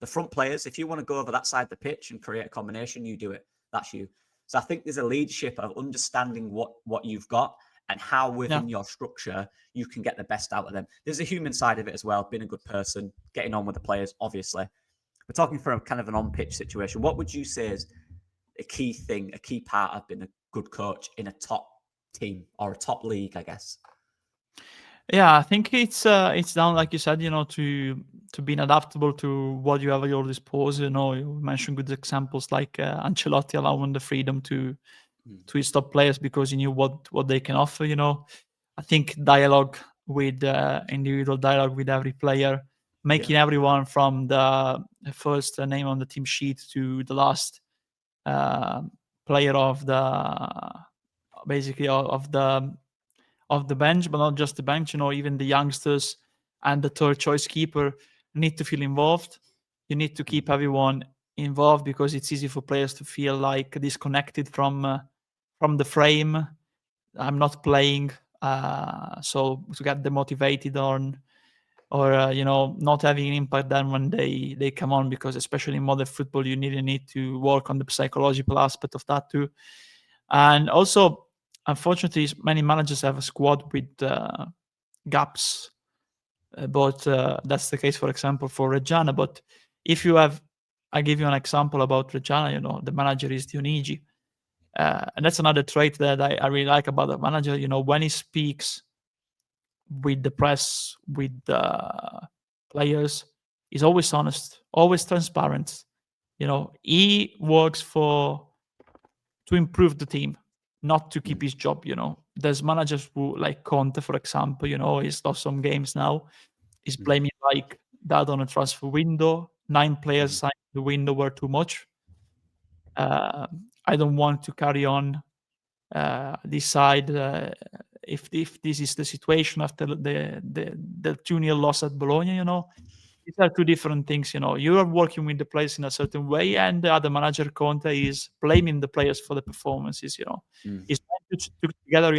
The front players, if you want to go over that side of the pitch and create a combination, you do it. That's you. So I think there's a leadership of understanding what you've got and how within your structure you can get the best out of them. There's a human side of it as well, being a good person, getting on with the players, obviously. We're talking from kind of an on-pitch situation. What would you say is a key thing, a key part of being a good coach in a top team or a top league, I guess? Yeah, I think it's down, like you said, to being adaptable to what you have at your disposal. You mentioned good examples like Ancelotti allowing the freedom to his top players because he knew what they can offer. I think dialogue with individual dialogue with every player, making everyone from the first name on the team sheet to the last player of the basically of the bench, but not just the bench, even the youngsters and the third choice keeper need to feel involved. You need to keep everyone involved because it's easy for players to feel like disconnected from the frame. I'm not playing, so to get demotivated or not having an impact then when they come on, because especially in modern football you need to work on the psychological aspect of that too. And also, unfortunately, many managers have a squad with gaps, but that's the case, for example, for Reggiana. But if you have, I give you an example about Reggiana. The manager is Dionigi, and that's another trait that I really like about the manager. When he speaks with the press, with the players, he's always honest, always transparent. He works to improve the team, not to keep his job. There's managers who, like Conte, for example, he's lost some games now. He's blaming like that on a transfer window. 9 players signed the window were too much. I don't want to carry on this side if this is the situation after the 2-0 loss at Bologna. These are two different things. You are working with the players in a certain way, and the other manager, Conte, is blaming the players for the performances. He's trying to get a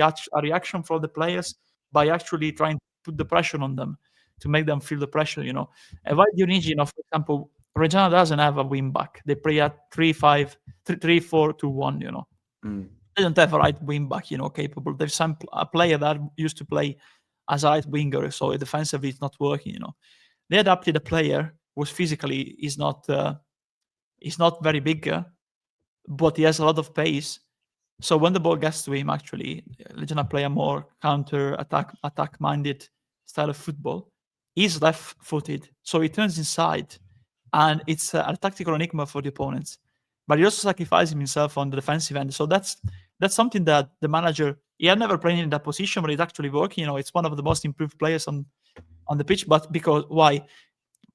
reaction from the players by actually trying to put the pressure on them to make them feel the pressure. And why Dionigi, for example, Reggiana doesn't have a wing back. They play at 3-4-2-1. They don't have a right wing back, capable. There's a player that used to play as a right winger, so defensively it's not working. They adapted a player who physically is not very big, but he has a lot of pace. So when the ball gets to him, actually, Legionnaires play a more attack minded style of football. He's left-footed, so he turns inside, and it's a tactical enigma for the opponents. But he also sacrifices himself on the defensive end. So that's something that the manager, he had never played in that position, but it's actually working. It's one of the most improved players on the pitch. But because why?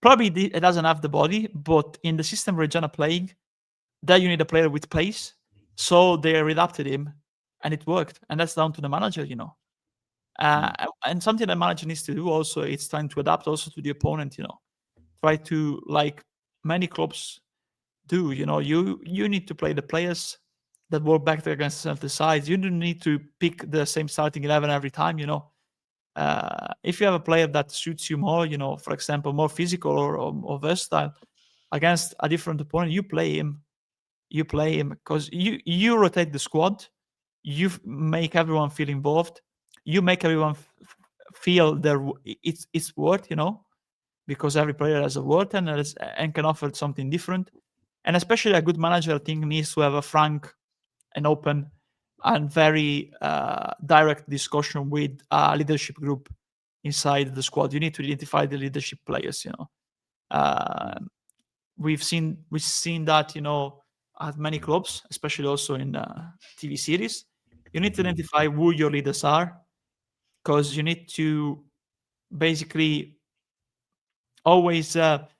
Probably it doesn't have the body, but in the system Regina playing, there you need a player with pace. So they adapted him, and it worked. And that's down to the manager. And something the manager needs to do also, it's trying to adapt also to the opponent. Try to, like many clubs do. You need to play the players that work better against the sides. You don't need to pick the same starting 11 every time. If you have a player that suits you more, for example, more physical or versatile against a different opponent, you play him. You play him because you rotate the squad. You make everyone feel involved. You make everyone feel it's worth, because every player has a worth and can offer something different. And especially a good manager, I think, needs to have a frank and open and very direct discussion with a leadership group inside the squad. You need to identify the leadership players. We've seen that at many clubs, especially also in TV series. You need to identify who your leaders are, because you need to basically always get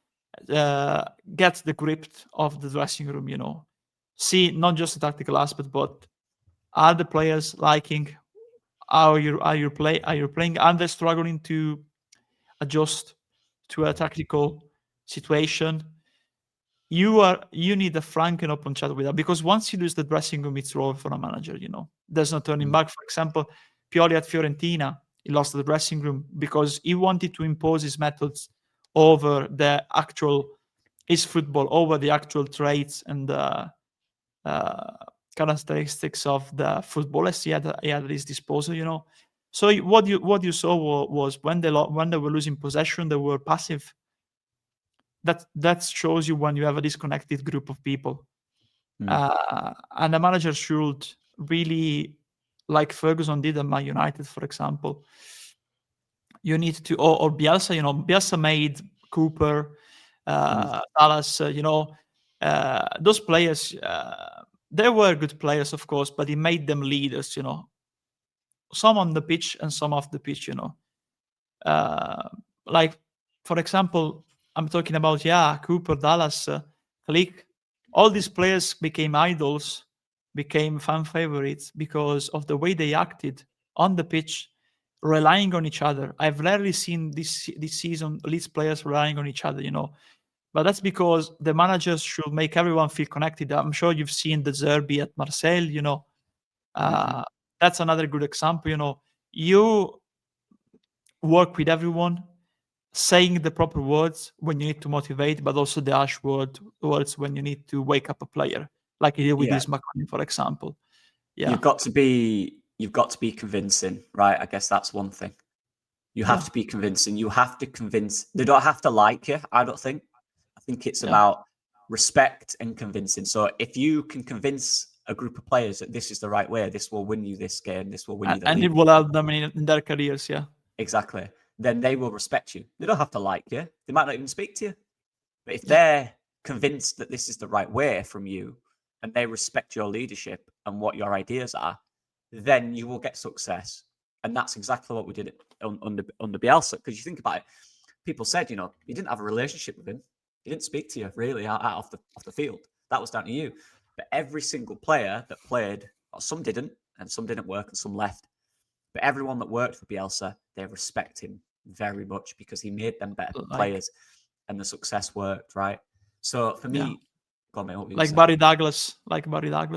the grip of the dressing room. See not just the tactical aspect, but are the players liking how you playing? Are they struggling to adjust to a tactical situation? You need a frank and open chat with that, because once you lose the dressing room, it's over for a manager. There's no turning back. For example, Pioli at Fiorentina, he lost the dressing room because he wanted to impose his methods over his football, over the actual traits and characteristics of the footballers he had at his disposal. So what you saw was when they were losing possession, they were passive. That shows you when you have a disconnected group of people. And the manager should really, like Ferguson did at Man United, for example. You need to, or Bielsa. Bielsa made Cooper, Dallas. Those players. They were good players, of course, but he made them leaders. Some on the pitch and some off the pitch. Like, for example, I'm talking about Cooper, Dallas, Click. All these players became idols, became fan favorites because of the way they acted on the pitch, relying on each other. I've rarely seen this season Leeds players relying on each other. But that's because the managers should make everyone feel connected. I'm sure you've seen the Zerbi at Marseille. That's another good example. You work with everyone, saying the proper words when you need to motivate, but also the harsh words when you need to wake up a player, like you did with this McConaughey, for example. Yeah, you've got to be convincing, right? I guess that's one thing. You have to be convincing. You have to convince. They don't have to like you, I don't think. I think it's about respect and convincing. So if you can convince a group of players that this is the right way, this will win you this game, this will win you the league, it will help them in their careers. Yeah, exactly. Then they will respect you. They don't have to like you. They might not even speak to you. But if they're convinced that this is the right way from you, and they respect your leadership and what your ideas are, then you will get success. And that's exactly what we did under Bielsa. Because you think about it, people said, you didn't have a relationship with him. He didn't speak to you really off the field. That was down to you. But every single player that played, or some didn't, and some didn't work, and some left. But everyone that worked for Bielsa, they respect him very much because he made them better players, and the success worked, right? So for me, go on, mate, what were you like Barry Douglas,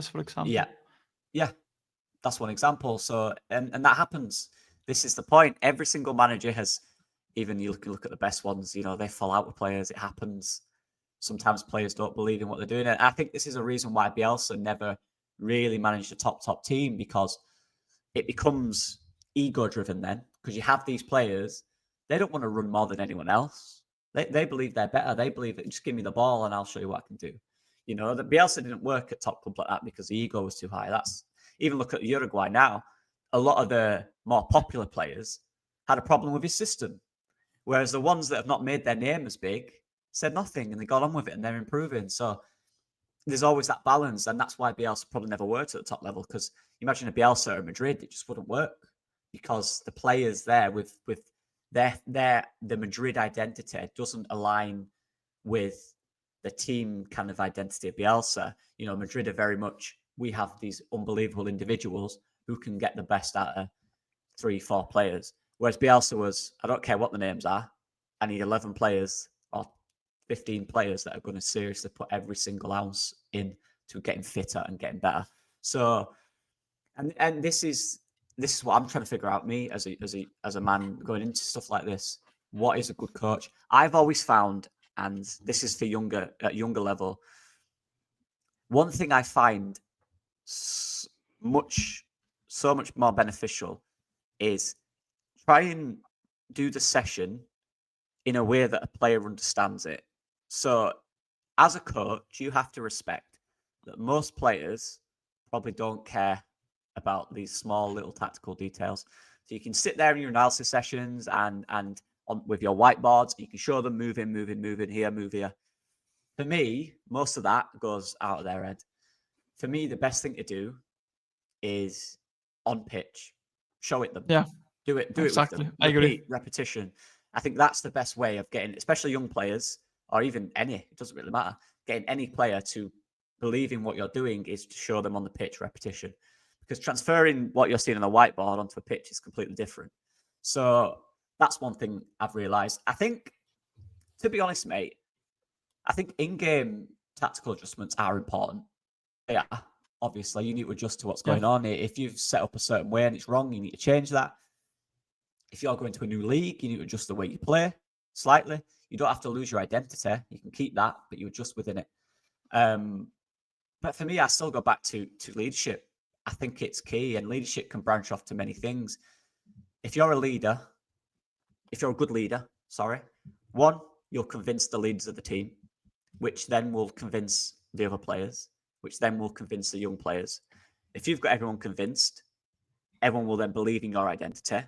for example. Yeah, that's one example. So and that happens. This is the point. Every single manager has. Even you look at the best ones, they fall out with players. It happens. Sometimes players don't believe in what they're doing. And I think this is a reason why Bielsa never really managed a top team, because it becomes ego-driven then. Because you have these players, they don't want to run more than anyone else. They believe they're better. They believe that just give me the ball and I'll show you what I can do. That Bielsa didn't work at top club like that because the ego was too high. even look at Uruguay now, a lot of the more popular players had a problem with his system. Whereas the ones that have not made their name as big said nothing and they got on with it and they're improving. So there's always that balance. And that's why Bielsa probably never worked at the top level, because imagine a Bielsa at Madrid, it just wouldn't work because the players there with the Madrid identity doesn't align with the team kind of identity of Bielsa. You know, Madrid are very much, we have these unbelievable individuals who can get the best out of 3-4 players. Whereas Bielsa was, I don't care what the names are, I need 11 players or 15 players that are going to seriously put every single ounce in to getting fitter and getting better. So, and this is what I'm trying to figure out, me as a man going into stuff like this. What is a good coach? I've always found, and this is for at younger level, one thing I find so much more beneficial is try and do the session in a way that a player understands it. So as a coach, you have to respect that most players probably don't care about these small little tactical details. So you can sit there in your analysis sessions and with your whiteboards, you can show them move in here, move here. For me, most of that goes out of their head. For me, the best thing to do is on pitch, show it them. Yeah. Do it Exactly. with them. I agree. Repetition. I think that's the best way of getting, especially young players, or even it doesn't really matter, getting any player to believe in what you're doing is to show them on the pitch repetition. Because transferring what you're seeing on the whiteboard onto a pitch is completely different. So that's one thing I've realised. I think, to be honest, mate, I think in-game tactical adjustments are important. Yeah, obviously, you need to adjust to what's going on. If you've set up a certain way and it's wrong, you need to change that. If you're going to a new league, you need to adjust the way you play slightly. You don't have to lose your identity. You can keep that, but you adjust within it. But for me, I still go back to leadership. I think it's key, and leadership can branch off to many things. If you're a leader, if you're a good leader, one, you'll convince the leaders of the team, which then will convince the other players, which then will convince the young players. If you've got everyone convinced, everyone will then believe in your identity.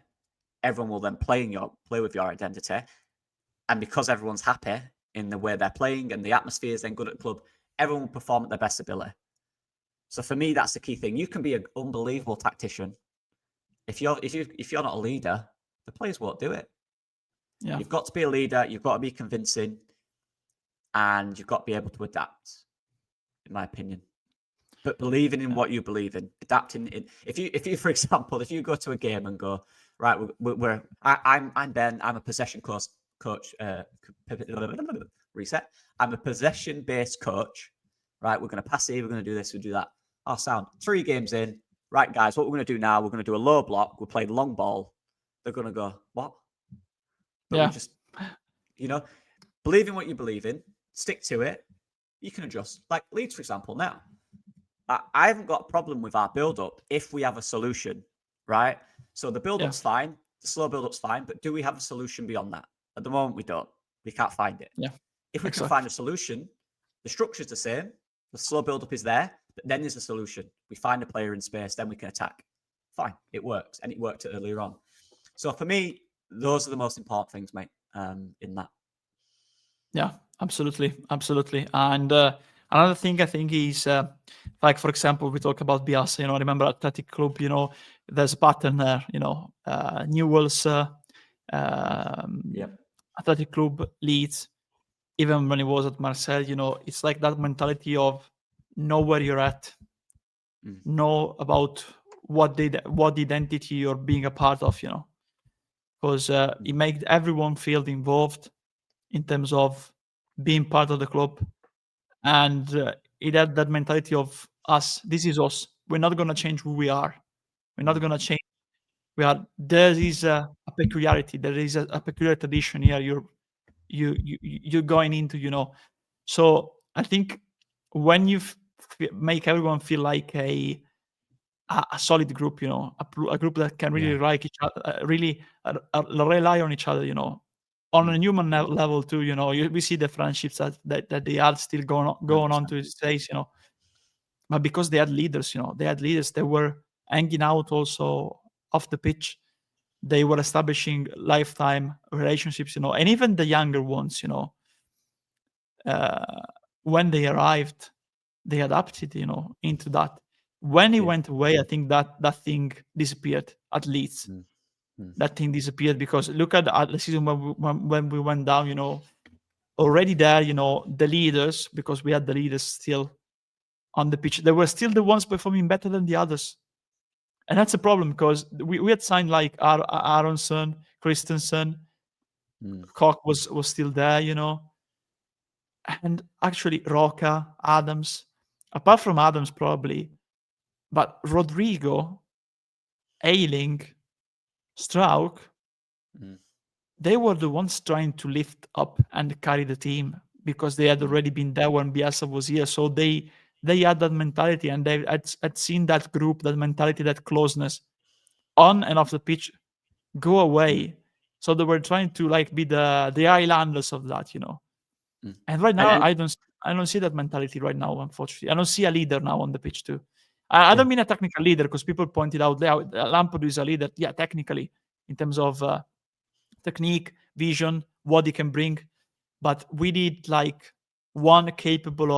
Everyone will then play with your identity. And because everyone's happy in the way they're playing and the atmosphere is then good at the club, everyone will perform at their best ability. So for me, that's the key thing. You can be an unbelievable tactician. If you're not a leader, the players won't do it. Yeah. You've got to be a leader. You've got to be convincing, and you've got to be able to adapt, in my opinion. But believing in what you believe in, adapting in. If you, for example, if you go to a game and go, right, I'm Ben. I'm a possession coach. Reset. I'm a possession-based coach. Right, we're going to pass here. We're going to do this. We'll do that. Oh, sound. 3 games in. Right, guys, what we're going to do now? We're going to do a low block. We're playing long ball. They're going to go, what? But we just, believe in what you believe in. Stick to it. You can adjust. Like Leeds, for example, now. I haven't got a problem with our build-up if we have a solution, right? So the build-up's fine. The slow build-up's fine. But do we have a solution beyond that? At the moment, we don't. We can't find it. Yeah. If we can find a solution, the structure's the same. The slow build-up is there. But then there's a solution. We find a player in space. Then we can attack. Fine. It works. And it worked earlier on. So for me, those are the most important things, mate, in that. Yeah, absolutely. And another thing I think is, like, for example, we talk about Bielsa, remember Athletic Club, there's a pattern there, Newell's, Athletic Club, Leeds, even when he was at Marseille, it's like that mentality of know where you're at, know about what identity you're being a part of, because it makes everyone feel involved in terms of being part of the club. And it had that mentality of us. This is us. We're not going to change who we are. We're not going to change. There is a peculiarity. There is a peculiar tradition here. You're going into, So I think when you make everyone feel like a solid group, a group that can really like each other, really rely on each other, on a human level too, we see the friendships that they are still going on to these days, But but because they had leaders, they were hanging out also off the pitch. They were establishing lifetime relationships, and even the younger ones, when they arrived, they adapted, into that. When he went away, I think that thing disappeared at Leeds. That thing disappeared because look at the season when we went down, already there, the leaders, because we had the leaders still on the pitch, they were still the ones performing better than the others. And that's a problem because we had signed like Aronson, Christensen, Koch was still there, and actually Roca, Adams, apart from Adams probably, but Rodrigo, Ayling, Strauch, they were the ones trying to lift up and carry the team because they had already been there when Bielsa was here. So they had that mentality, and they had seen that group, that mentality, that closeness on and off the pitch go away. So they were trying to like be the islanders of that, And right now, I don't see that mentality right now. Unfortunately, I don't see a leader now on the pitch too. I don't mean a technical leader because people pointed out Lampard is a leader. Yeah, technically, in terms of technique, vision, what he can bring, but we need like one capable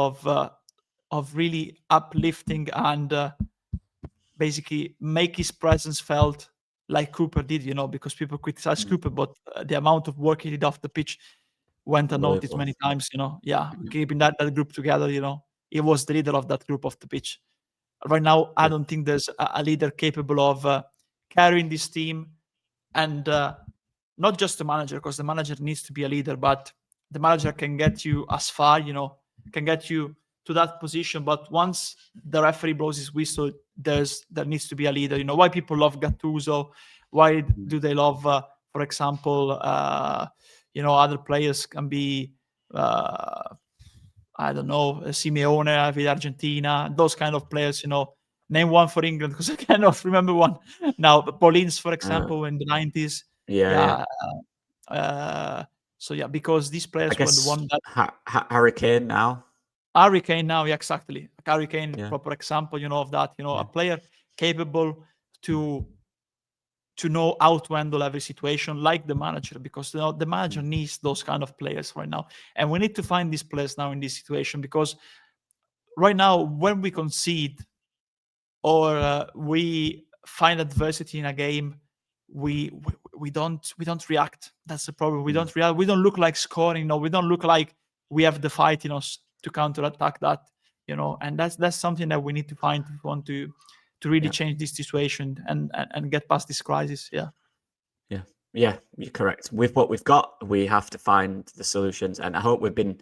of really uplifting and basically make his presence felt like Cooper did, because people criticize Cooper, but the amount of work he did off the pitch went unnoticed many times, keeping that group together, he was the leader of that group off the pitch. Right now, I don't think there's a leader capable of carrying this team, and not just the manager, because the manager needs to be a leader, but the manager can get you as far, can get you to that position. But once the referee blows his whistle, there needs to be a leader. Why people love Gattuso? Why do they love, for example, other players can be, I don't know, Simeone with Argentina, those kind of players, Name one for England because I cannot remember one now. But Paulins, for example, in the 90s. So yeah, because these players were the one that Harry Kane now. Harry Kane now, yeah, exactly. Harry Kane, proper example, of that. A player capable to know how to handle every situation, like the manager, because the manager needs those kind of players right now, and we need to find these players now in this situation, because right now when we concede or we find adversity in a game, we don't react. That's the problem. We don't react. We don't look like scoring. We don't look like we have the fight, to counterattack that, and that's something that we need to find if we want to really change this situation and get past this crisis. Yeah, you're correct. With what we've got, we have to find the solutions, and I hope we've been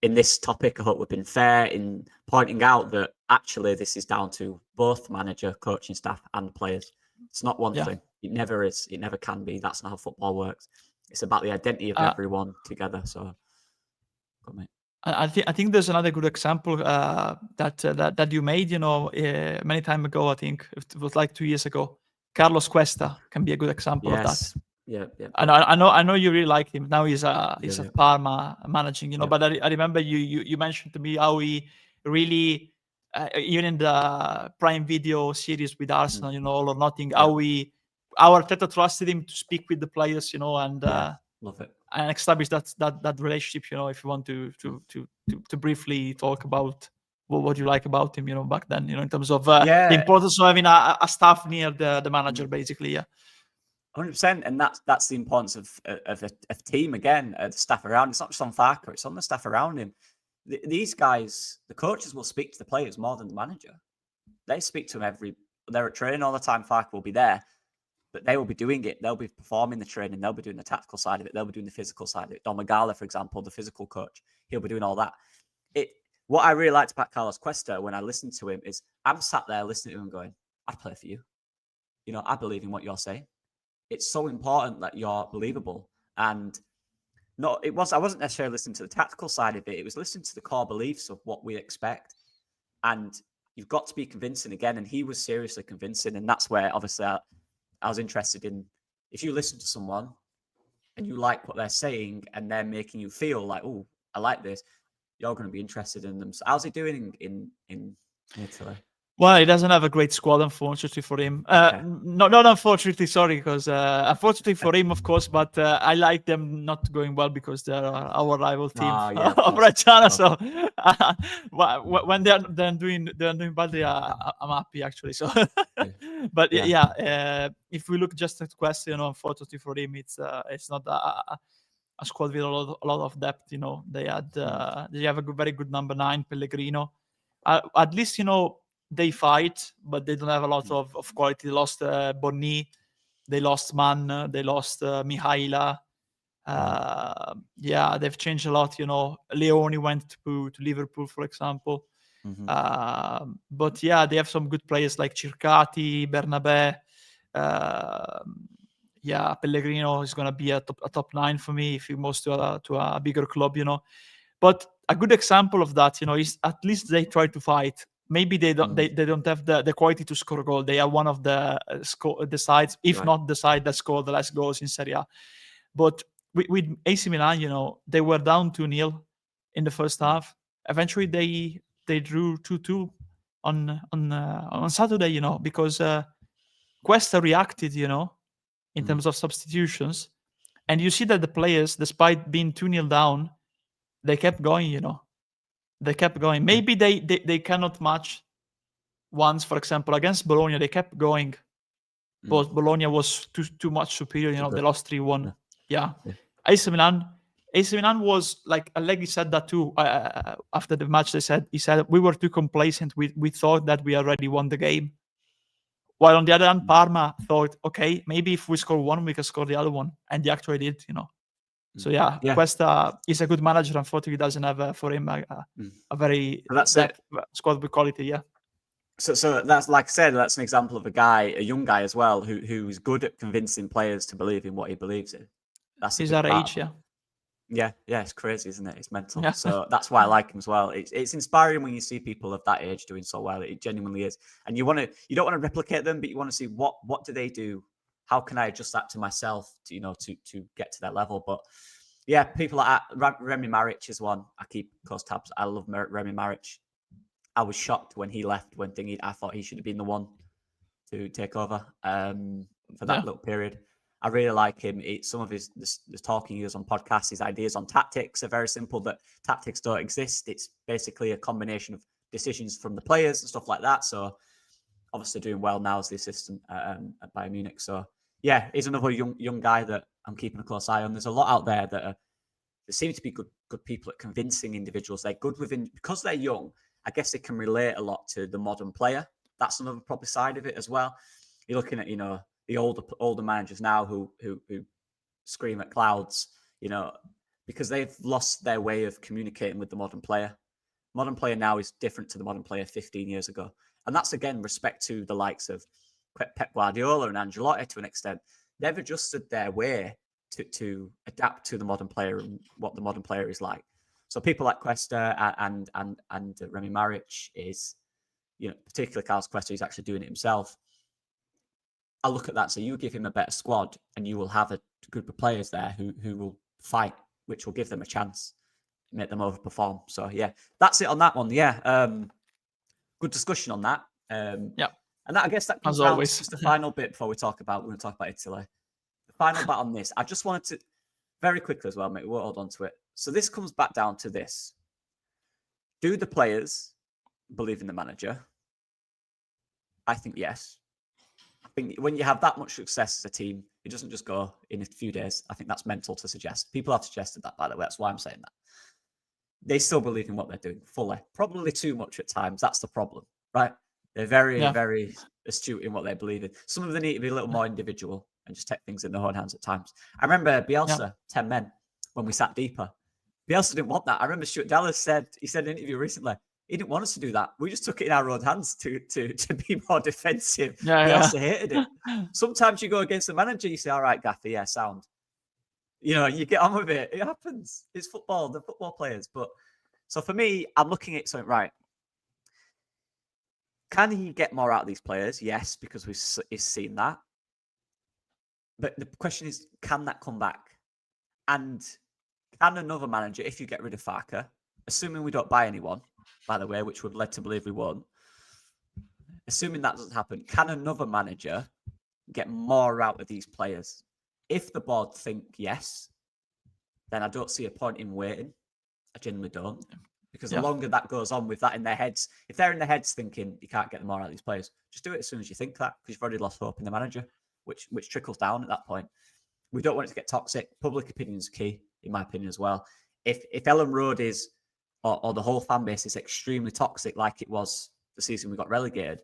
in this topic. I hope we've been fair in pointing out that actually this is down to both manager, coaching staff, and players. It's not one thing. It never is. It never can be. That's not how football works. It's about the identity of everyone together. So, mate. I think there's another good example that you made, many time ago. I think it was like 2 years ago. Carlos Cuesta can be a good example of that. Yeah. And I know you really like him. Now he's at Parma managing, But I remember you mentioned to me how he really, even in the Prime Video series with Arsenal, All or Nothing, how Arteta trusted him to speak with the players, and love it. And establish that relationship. If you want to briefly talk about what you like about him, back then, in terms of the importance of having a staff near the manager, basically. 100%, and that's the importance of a team again, the staff around. It's not just on Farke; it's on the staff around him. These guys, the coaches will speak to the players more than the manager. They speak to them they're at training all the time. Farke will be there, but they will be doing it. They'll be performing the training. They'll be doing the tactical side of it. They'll be doing the physical side of it. Don Magala, for example, the physical coach, he'll be doing all that. What I really liked about Carlos Cuesta when I listened to him is I'm sat there listening to him going, I'd play for you. I believe in what you're saying. It's so important that you're believable. And I wasn't necessarily listening to the tactical side of it. It was listening to the core beliefs of what we expect. And you've got to be convincing again. And he was seriously convincing. And that's where obviously I was interested in, if you listen to someone and you like what they're saying and they're making you feel like, oh, I like this, you're going to be interested in them. So how's he doing in Italy. Well, he doesn't have a great squad, unfortunately for him. Okay. Not unfortunately, sorry, because unfortunately for him, of course. But I like them not going well because they're our rival team Yeah, of of course. Reggiana. So when they're doing badly, I'm happy actually. So, but Yeah. If we look just at Quest, unfortunately for him, it's not a squad with a lot of depth. They had they have a very good number 9, Pellegrino. At least they fight, but they don't have a lot of quality. They lost Bonni, they lost Man, they lost Mihaila. They've changed a lot. Leone went to Liverpool, for example. But they have some good players like Circati, Bernabé. Pellegrino is going to be a top 9 for me if he moves to a bigger club. But a good example of that, is at least they try to fight. Maybe they don't they don't have the quality to score a goal. They are one of the sides, if not the side that scored the less goals in Serie A. But with AC Milan, they were down 2-0 in the first half. Eventually they drew 2-2 on Saturday, because Cuesta reacted, in terms of substitutions. And you see that the players, despite being 2-0 down, they kept going, They kept going. Maybe they cannot match once, for example, against Bologna, they kept going. But Bologna was too much superior, they lost 3-1. Yeah. AC Milan was like, Allegri said that too. After the match, he said, we were too complacent. We thought that we already won the game. While on the other hand, Parma thought, okay, maybe if we score one, we can score the other one. And they actually did, So Cuesta is a good manager. Unfortunately, he doesn't have for him a very depth squad with quality. Yeah. So that's, like I said, that's an example of a young guy as well, who's good at convincing players to believe in what he believes in. That's He's our age, Yeah, it's crazy, isn't it? It's mental. Yeah. So that's why I like him as well. It's inspiring when you see people of that age doing so well. It genuinely is. And you don't want to replicate them, but you want to see what do they do? How can I adjust that to myself to get to that level? But yeah, people like Remy Maric is one. I keep close tabs. I love Remy Maric. I was shocked when he left. I thought he should have been the one to take over for that little period. I really like him. Some of his talking he does on podcasts, his ideas on tactics are very simple. That tactics don't exist. It's basically a combination of decisions from the players and stuff like that. So obviously doing well now as the assistant at Bayern Munich. So yeah, he's another young guy that I'm keeping a close eye on. There's a lot out there that seem to be good people at convincing individuals. They're good because they're young. I guess they can relate a lot to the modern player. That's another probably side of it as well. You're looking at the older managers now who scream at clouds, because they've lost their way of communicating with the modern player. Modern player now is different to the modern player 15 years ago, and that's again respect to the likes of Pep Guardiola and Ancelotti to an extent. They've adjusted their way to adapt to the modern player and what the modern player is like. So people like Cuesta and Remy Maric is, particularly Carlos Cuesta, he's actually doing it himself. I look at that. So you give him a better squad and you will have a group of players there who will fight, which will give them a chance, make them overperform. So yeah, that's it on that one. Yeah. Good discussion on that. Yeah. And I guess that comes down to just the final bit before we're going to talk about Italy. The final bit on this, I just wanted to very quickly as well, mate, we'll hold on to it. So this comes back down to this. Do the players believe in the manager? I think yes. I think when you have that much success as a team, it doesn't just go in a few days. I think that's mental to suggest. People have suggested that, by the way. That's why I'm saying that. They still believe in what they're doing fully. Probably too much at times. That's the problem, right? They're very, very astute in what they believe in. Some of them need to be a little more individual and just take things in their own hands at times. I remember Bielsa, 10 men, when we sat deeper. Bielsa didn't want that. I remember Stuart Dallas said in an interview recently, he didn't want us to do that. We just took it in our own hands to be more defensive. Bielsa hated it. Sometimes you go against the manager, you say, all right, Gaffer, yeah, sound. You get on with it. It happens. It's football, the football players. But so for me, I'm looking at something, right. Can he get more out of these players? Yes, because we've seen that. But the question is, can that come back? And can another manager, if you get rid of Farke, assuming we don't buy anyone, by the way, which we're led to believe we won't, assuming that doesn't happen, can another manager get more out of these players? If the board think yes, then I don't see a point in waiting. I genuinely don't. Because the longer that goes on with that in their heads, if they're in their heads thinking you can't get more out of these players, just do it as soon as you think that, because you've already lost hope in the manager, which trickles down at that point. We don't want it to get toxic. Public opinion is key, in my opinion, as well. If Ellen Road is, or the whole fan base is extremely toxic, like it was the season we got relegated,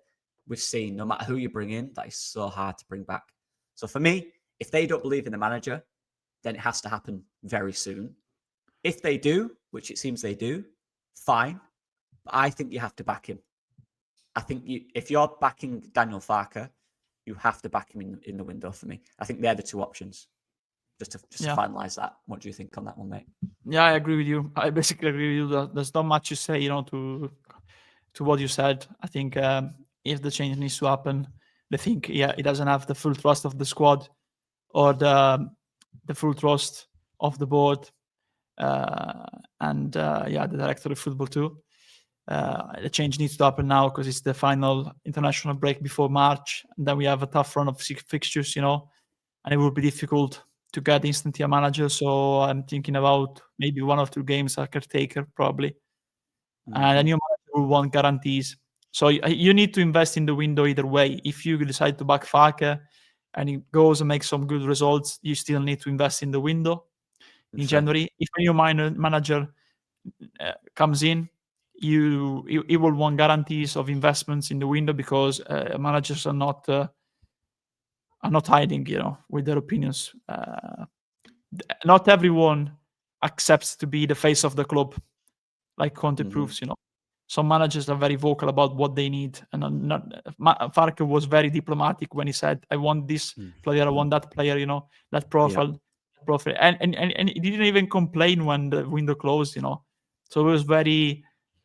we've seen no matter who you bring in, that is so hard to bring back. So for me, if they don't believe in the manager, then it has to happen very soon. If they do, which it seems they do, fine. But I think you have to back him. I think if you're backing Daniel Farke, you have to back him in the window for me. I think they're the two options. Just to finalize that. What do you think on that one, mate? Yeah, I agree with you. I basically agree with you. There's not much to say, to what you said. I think if the change needs to happen, they think, he doesn't have the full trust of the squad or the full trust of the board. And the director of football too. The change needs to happen now because it's the final international break before March, and then we have a tough run of 6 fixtures, and it will be difficult to get instantly a manager. So I'm thinking about maybe 1 or 2 games a caretaker probably, and a new manager will want guarantees. So you need to invest in the window either way. If you decide to back Farke and he goes and makes some good results, you still need to invest in the window. In January, if a new manager comes in, he will want guarantees of investments in the window because managers are not hiding, with their opinions. Not everyone accepts to be the face of the club, like Conte proves. Some managers are very vocal about what they need, and Farke was very diplomatic when he said, "I want this player, I want that player," that profile. And he didn't even complain when the window closed, So it was very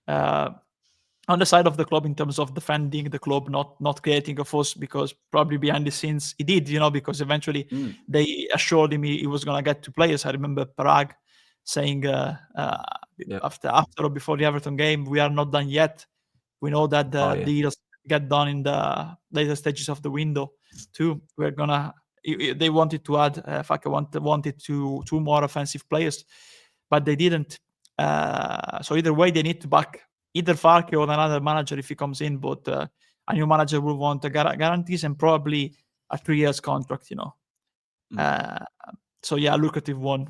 on the side of the club in terms of defending the club, not creating a fuss, because probably behind the scenes he did, because eventually they assured him he was going to get 2 players. I remember Parag saying after or before the Everton game, "We are not done yet. We know that the deals get done in the later stages of the window too. We're gonna." They wanted to add Farke wanted 2 more offensive players, but they didn't. So either way, they need to back either Farke or another manager if he comes in. But a new manager will want the guarantees and probably a 3 years contract. So a lucrative one.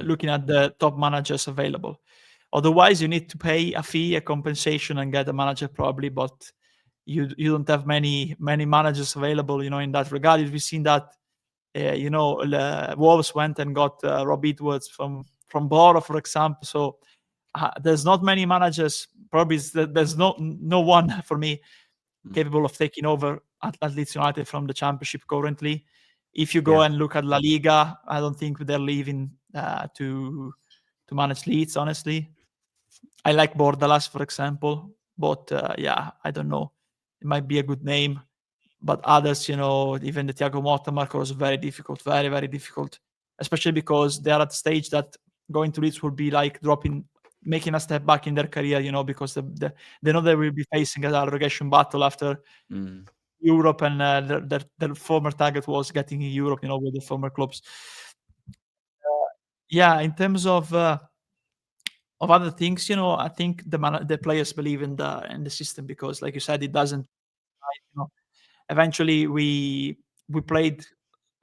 Looking at the top managers available. Otherwise, you need to pay a fee, a compensation, and get a manager probably. But you don't have many managers available, in that regard. We've seen that, Wolves went and got Rob Edwards from Borough, for example. So there's not many managers. Probably there's no one for me capable of taking over at Leeds United from the Championship currently. If you go and look at La Liga, I don't think they're leaving to manage Leeds, honestly. I like Bordalas, for example, but I don't know. It might be a good name, but others, even the Thiago Motta Marco was very difficult, very, very difficult, especially because they are at the stage that going to Leeds will be like making a step back in their career, because they know they will be facing a relegation battle after Europe, and their former target was getting in Europe, with the former clubs. In terms of other things, I think the players believe in the system because, like you said, it doesn't. Eventually, we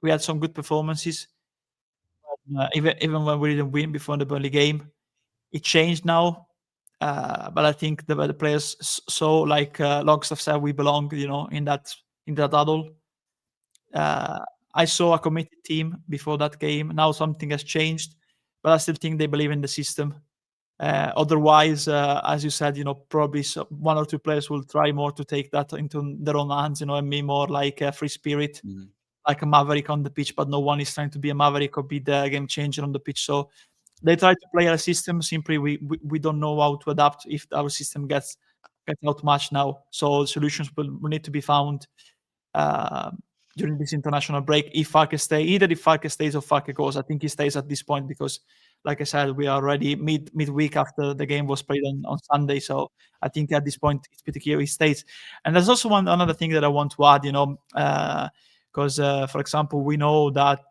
had some good performances, even when we didn't win before the Burnley game. It changed now, but I think the players saw, like Longstaff said, we belong, in that huddle. I saw a committed team before that game. Now something has changed, but I still think they believe in the system. Otherwise, as you said, probably 1 or 2 players will try more to take that into their own hands, and be more like a free spirit, like a maverick on the pitch, but no one is trying to be a maverick or be the game changer on the pitch. So they try to play a system. Simply, we don't know how to adapt if our system gets outmatched now. So solutions will need to be found during this international break. If Farke stays or Farke goes, I think he stays at this point because like I said, we are already midweek after the game was played on Sunday. So I think at this point it's pretty clear he stays. And there's also another thing that I want to add, because for example, we know that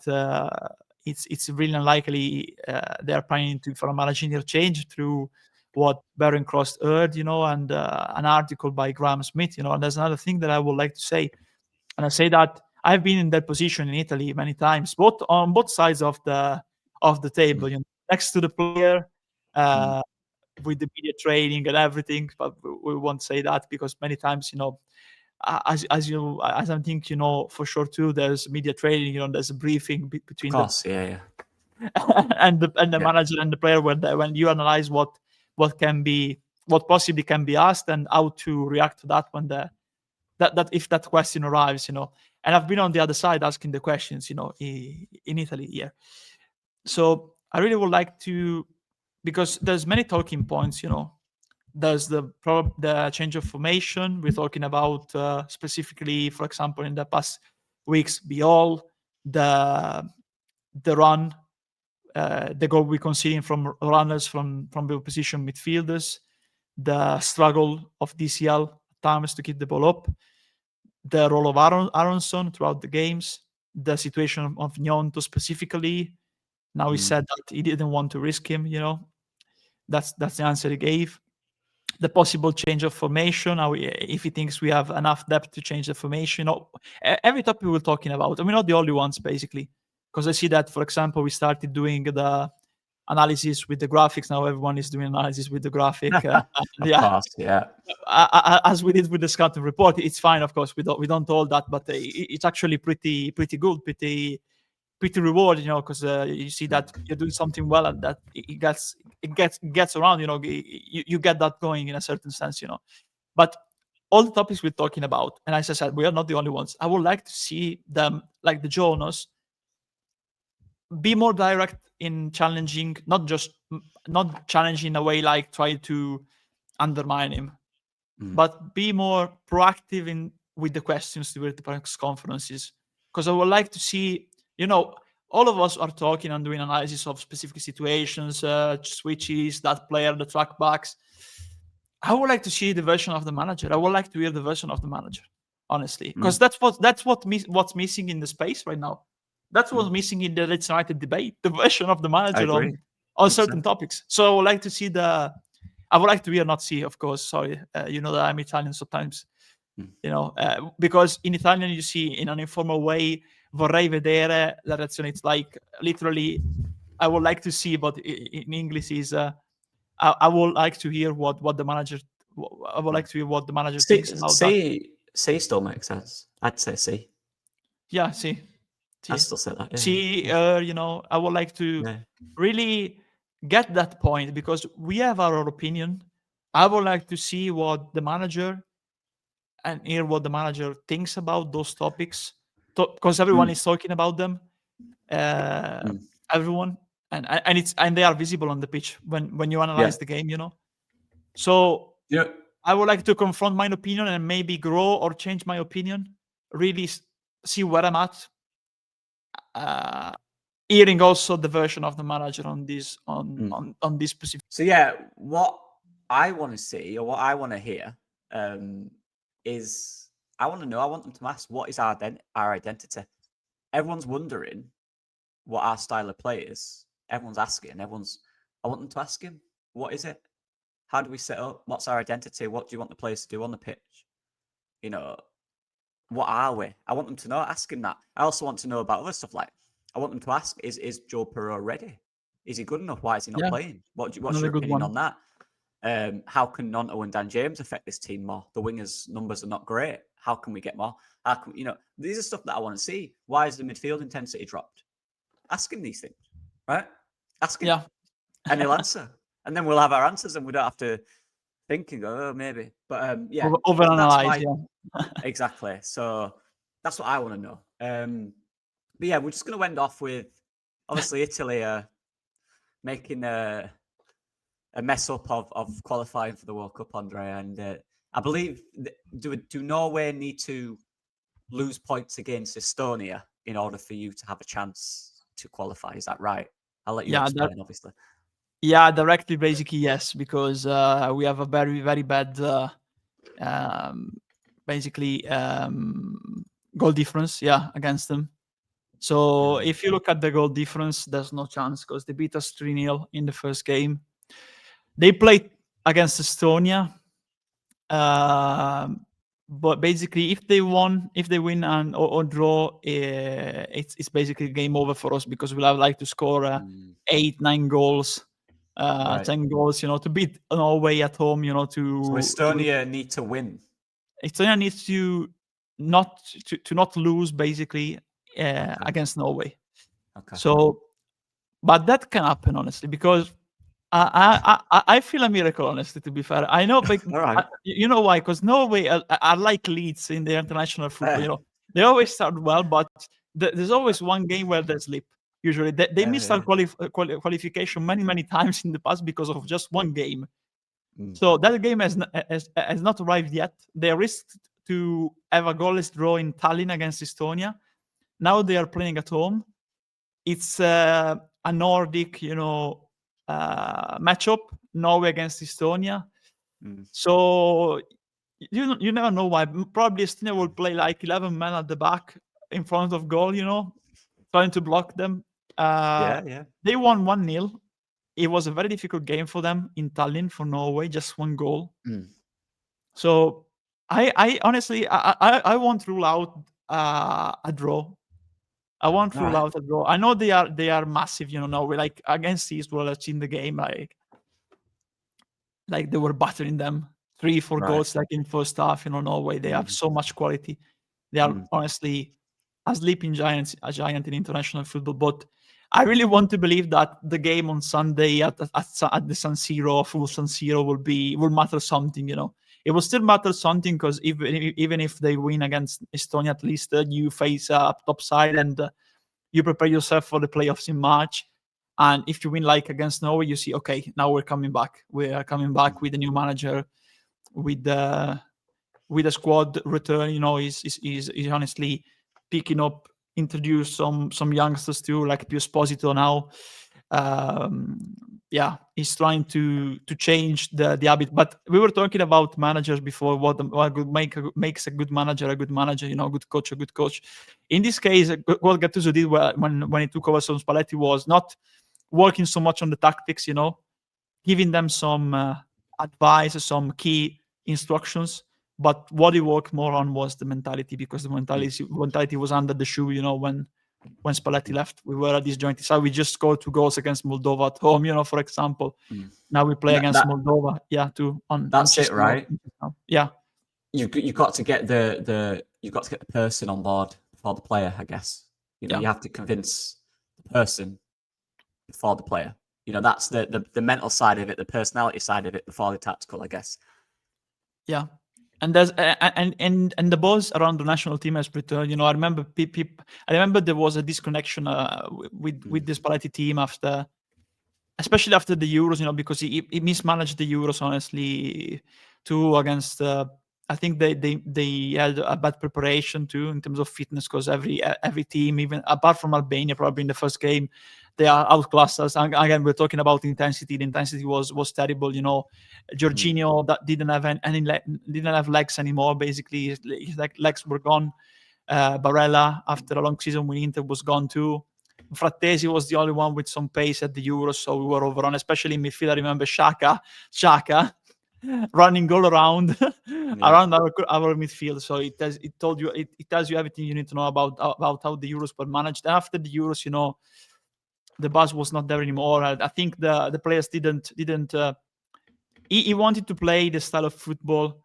it's really unlikely they are planning for a managerial change through what Baron Cross heard, and an article by Graham Smith, and there's another thing that I would like to say, and I say that I've been in that position in Italy many times, on both sides of the table, next to the player, with the media training and everything, but we won't say that because many times, as I think for sure too, there's media training, there's a briefing between Of course, yeah. and the manager and the player when you analyze what possibly can be asked and how to react to that when that if that question arrives, and I've been on the other side asking the questions, in Italy here. So I really would like to, because there's many talking points, there's the change of formation. We're talking about specifically, for example, in the past weeks, Biol, the run, the goal we conceding from runners from the opposition midfielders, the struggle of DCL at times to keep the ball up, the role of Aronson throughout the games, the situation of Gnonto specifically. Now he said that he didn't want to risk him, That's the answer he gave. The possible change of formation, if he thinks we have enough depth to change the formation. Every topic we're talking about. We're not the only ones, basically. Because I see that, for example, we started doing the analysis with the graphics. Now everyone is doing analysis with the graphic. Of course, yeah. As we did with the scouting report, it's fine. Of course, we don't all that, but it's actually pretty good, pretty rewarding, because you see that you're doing something well, and that it gets around. You get that going in a certain sense, But all the topics we're talking about, and as I said, we are not the only ones. I would like to see them, like the journals, be more direct in challenging, not challenging in a way like try to undermine him, but be more proactive with the questions during the press conferences. Because I would like to see, all of us are talking and doing analysis of specific situations, switches, that player, the track backs. I would like to see the version of the manager. I would like to hear the version of the manager, honestly, because that's what's missing in the space right now. That's what's missing in the Leeds United debate, the version of the manager on certain topics. So I would like to see I would like to hear, not see, of course. Sorry, that I'm Italian sometimes, because in Italian you see in an informal way, vorrei vedere la reazione. It's like literally, I would like to see, but in English is I would like to hear what the manager. I would like to hear what the manager thinks about that. C still makes sense. I'd say C. Yeah, C. I still say that. Yeah. C. I would like to really get that point, because we have our opinion. I would like to see what the manager and hear what the manager thinks about those topics, because everyone is talking about them. Everyone, and they are visible on the pitch when you analyze the game. So I would like to confront my opinion and maybe grow or change my opinion. Really see where I'm at. Hearing also the version of the manager on this this specific. So yeah, what I want to see or what I want to hear is I want to know. I want them to ask, what is our identity? Everyone's wondering what our style of play is. Everyone's asking. I want them to ask him, what is it? How do we set up? What's our identity? What do you want the players to do on the pitch? What are we? I want them to know, asking that. I also want to know about other stuff, like I want them to ask, is Joe Perreault ready? Is he good enough? Why is he not playing? What's your opinion on that? How can Gnonto and Dan James affect this team more? The wingers' numbers are not great. How can we get more? How can these are stuff that I want to see. Why is the midfield intensity dropped? Ask him these things, right? Ask him, and he'll answer, and then we'll have our answers, and we don't have to think and go, oh, maybe. But overanalyze. Exactly. So that's what I want to know. But yeah, we're just going to end off with obviously Italy making a mess up of qualifying for the World Cup, Andre, and I believe do Norway need to lose points against Estonia in order for you to have a chance to qualify? Is that right? I'll let you explain, obviously. Yeah, directly, basically, yes, because we have a very, very bad, goal difference, against them. So if you look at the goal difference, there's no chance because they beat us 3-0 in the first game. They played against Estonia. But basically, if they win or draw, it's basically game over for us because we'll have to score 8-9 goals, 10 goals, to beat Norway at home, So Estonia need to win. Estonia needs to not lose basically against Norway. Okay. So, but that can happen honestly because I feel a miracle, honestly, to be fair. I know, but right. you know why? Because Norway are like Leeds in the international football. They always start well, but there's always one game where they slip. Usually, they missed our qualification many times in the past because of just one game. So that game has not arrived yet. They risked to have a goalless draw in Tallinn against Estonia. Now they are playing at home. It's a Nordic, matchup, Norway against Estonia. So you never know why. Probably Estonia will play like 11 men at the back in front of goal, trying to block them. They won 1-0. It was a very difficult game for them in Tallinn for Norway, just one goal. So I honestly I won't rule out a draw. I won't rule out a draw. I know they are massive, Norway. Like against East, well, I've seen the game, like they were battering them 3-4 goals like in first half. Norway, they have so much quality. They are honestly a sleeping giant in international football. But I really want to believe that the game on Sunday at the San Siro, full San Siro, will matter something. It will still matter something because even if they win against Estonia, at least you face a top side and you prepare yourself for the playoffs in March. And if you win like against Norway, you see, okay, now we're coming back. We are coming back with a new manager, with the squad return. Is honestly picking up, introduce some youngsters too, like Pius Posito now. He's trying to change the habit. But we were talking about managers before. What makes a good manager a good manager? Good coach a good coach. In this case, what Gattuso did when he took over from Spalletti was not working so much on the tactics. Giving them some advice, some key instructions. But what he worked more on was the mentality, because the mentality was under the shoe. When Spalletti left, we were at this joint side. We just scored 2 goals against Moldova at home, for example. Now we play against Moldova. That's it, right? Yeah. You've got to get the person on board before the player, I guess. You have to convince the person before the player. That's the mental side of it, the personality side of it before the tactical, I guess. Yeah. And there's and the buzz around the national team has returned. I remember there was a disconnection with the Spalletti team especially after the Euros, because he mismanaged the Euros, honestly, too, against I think they had a bad preparation too in terms of fitness, because every team, even apart from Albania, probably in the first game, they are outclassed us. And again, we're talking about intensity. The intensity was terrible. Jorginho that didn't have legs anymore. Basically, his legs were gone. Barella, after a long season with Inter, was gone too. Frattesi was the only one with some pace at the Euros, so we were overrun, especially in midfield. I remember Xhaka running all around around our midfield. So it tells you everything you need to know about how the Euros were managed. And after the Euros, the buzz was not there anymore. I think the players didn't. He wanted to play the style of football.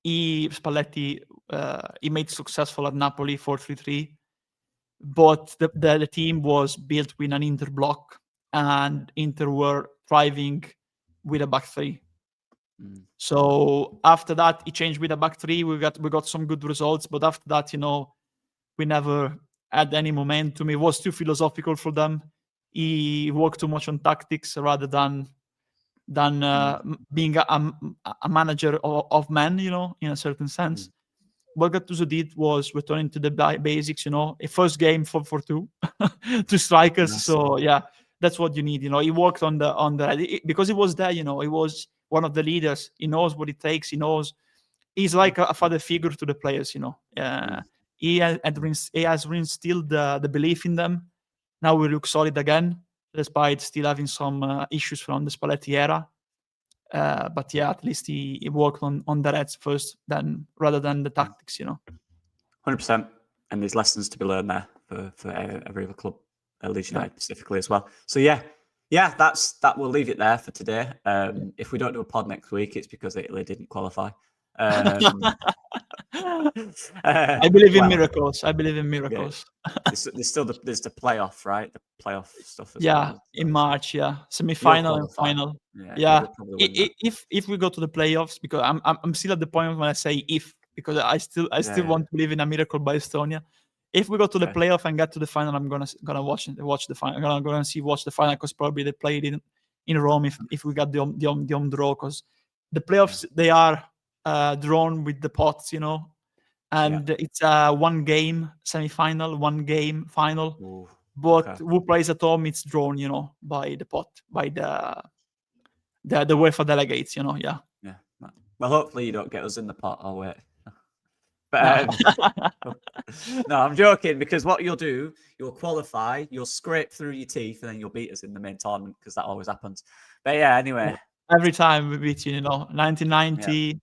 Spalletti he made successful at Napoli 4-3-3. But the team was built with an Inter block, and Inter were thriving with a back three. So after that, he changed with a back three. We got some good results, but after that, we never had any momentum. It was too philosophical for them. He worked too much on tactics rather than being a manager of men, in a certain sense. what Gattuso did was returning to the basics. A first game 4-4-2, two strikers. Nice. So yeah, that's what you need. He worked on the because he was there. He was one of the leaders. He knows what it takes. He knows. He's like a father figure to the players. He has reinstilled the belief in them. Now we look solid again, despite still having some issues from the Spalletti era. But yeah, at least he worked on the Reds first, rather than the tactics. 100%. And there's lessons to be learned there for every other club, Leeds United specifically as well. So yeah, that we'll leave it there for today. If we don't do a pod next week, it's because Italy didn't qualify. I believe in miracles. I believe in miracles. There's the playoff, right? The playoff stuff as well. Yeah, in March. Yeah, semi-final and final. Yeah. If we go to the playoffs, because I'm still at the point when I say if, because I still want to believe in a miracle by Estonia. If we go to the playoff and get to the final, I'm gonna watch the final. I'm gonna watch the final, because probably they played in Rome. If we got the home draw, because the playoffs they are drawn with the pots, and it's a 1 game semi-final, 1 game final. Ooh, but who plays at home, it's drawn, by the pot, by the UEFA delegates, Yeah. Well, hopefully you don't get us in the pot. I'll wait. But no, I'm joking, because what you'll do, you'll qualify, you'll scrape through your teeth, and then you'll beat us in the main tournament, because that always happens. But yeah, anyway. Every time we beat you, 1990.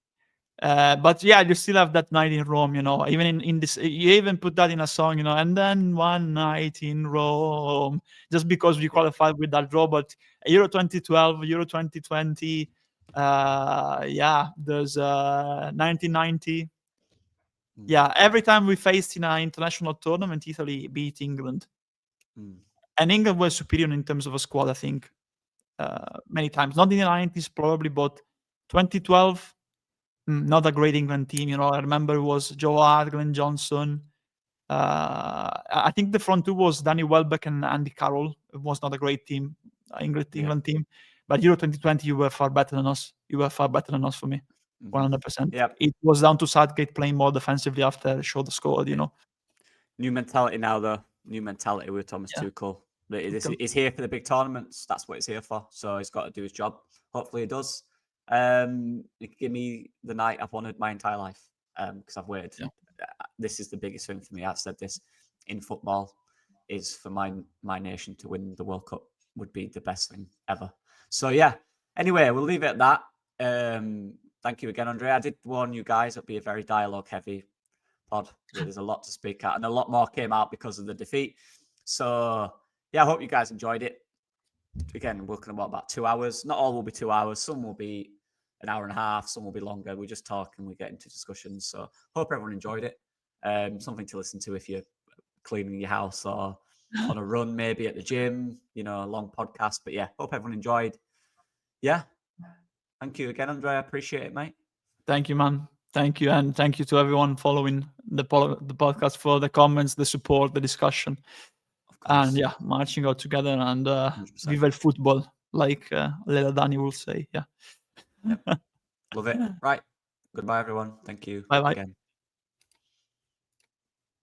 But yeah, you still have that night in Rome, even in this, you even put that in a song, and then one night in Rome, just because we qualified with that draw. But Euro 2012, Euro 2020, there's 1990. Yeah, every time we faced in an international tournament, Italy beat England. And England was superior in terms of a squad, I think, many times. Not in the 90s, probably, but 2012, not a great England team. I remember it was Joe Hart, Glenn Johnson. I think the front two was Danny Welbeck and Andy Carroll. It was not a great team, England team. But Euro 2020, you were far better than us. You were far better than us for me, 100%. Yeah. It was down to Southgate playing more defensively after Schroeder scored, New mentality now, though. New mentality with Thomas Tuchel. He's here for the big tournaments. That's what he's here for. So he's got to do his job. Hopefully he does. Give me the night I've wanted my entire life, because I've waited. This is the biggest thing for me. I've said this in football, is for my nation to win the World Cup would be the best thing ever. So yeah, anyway, we'll leave it at that. Thank you again, Andrea. I did warn you guys it'll be a very dialogue heavy pod. There's a lot to speak at, and a lot more came out because of the defeat. So yeah, I hope you guys enjoyed it. Again, we're looking at about 2 hours. Not all will be 2 hours. Some will be an hour and a half. Some will be longer. We just talk and we get into discussions. So hope everyone enjoyed it. Something to listen to if you're cleaning your house or on a run, maybe at the gym, a long podcast. But yeah, hope everyone enjoyed. Yeah. Thank you again, Andrea. Appreciate it, mate. Thank you, man. Thank you. And thank you to everyone following the podcast, for the comments, the support, the discussion. And yeah, marching out together and vive el football, like little Danny will say. Yeah. Love it. Right. Goodbye, everyone. Thank you. Bye-bye. Again.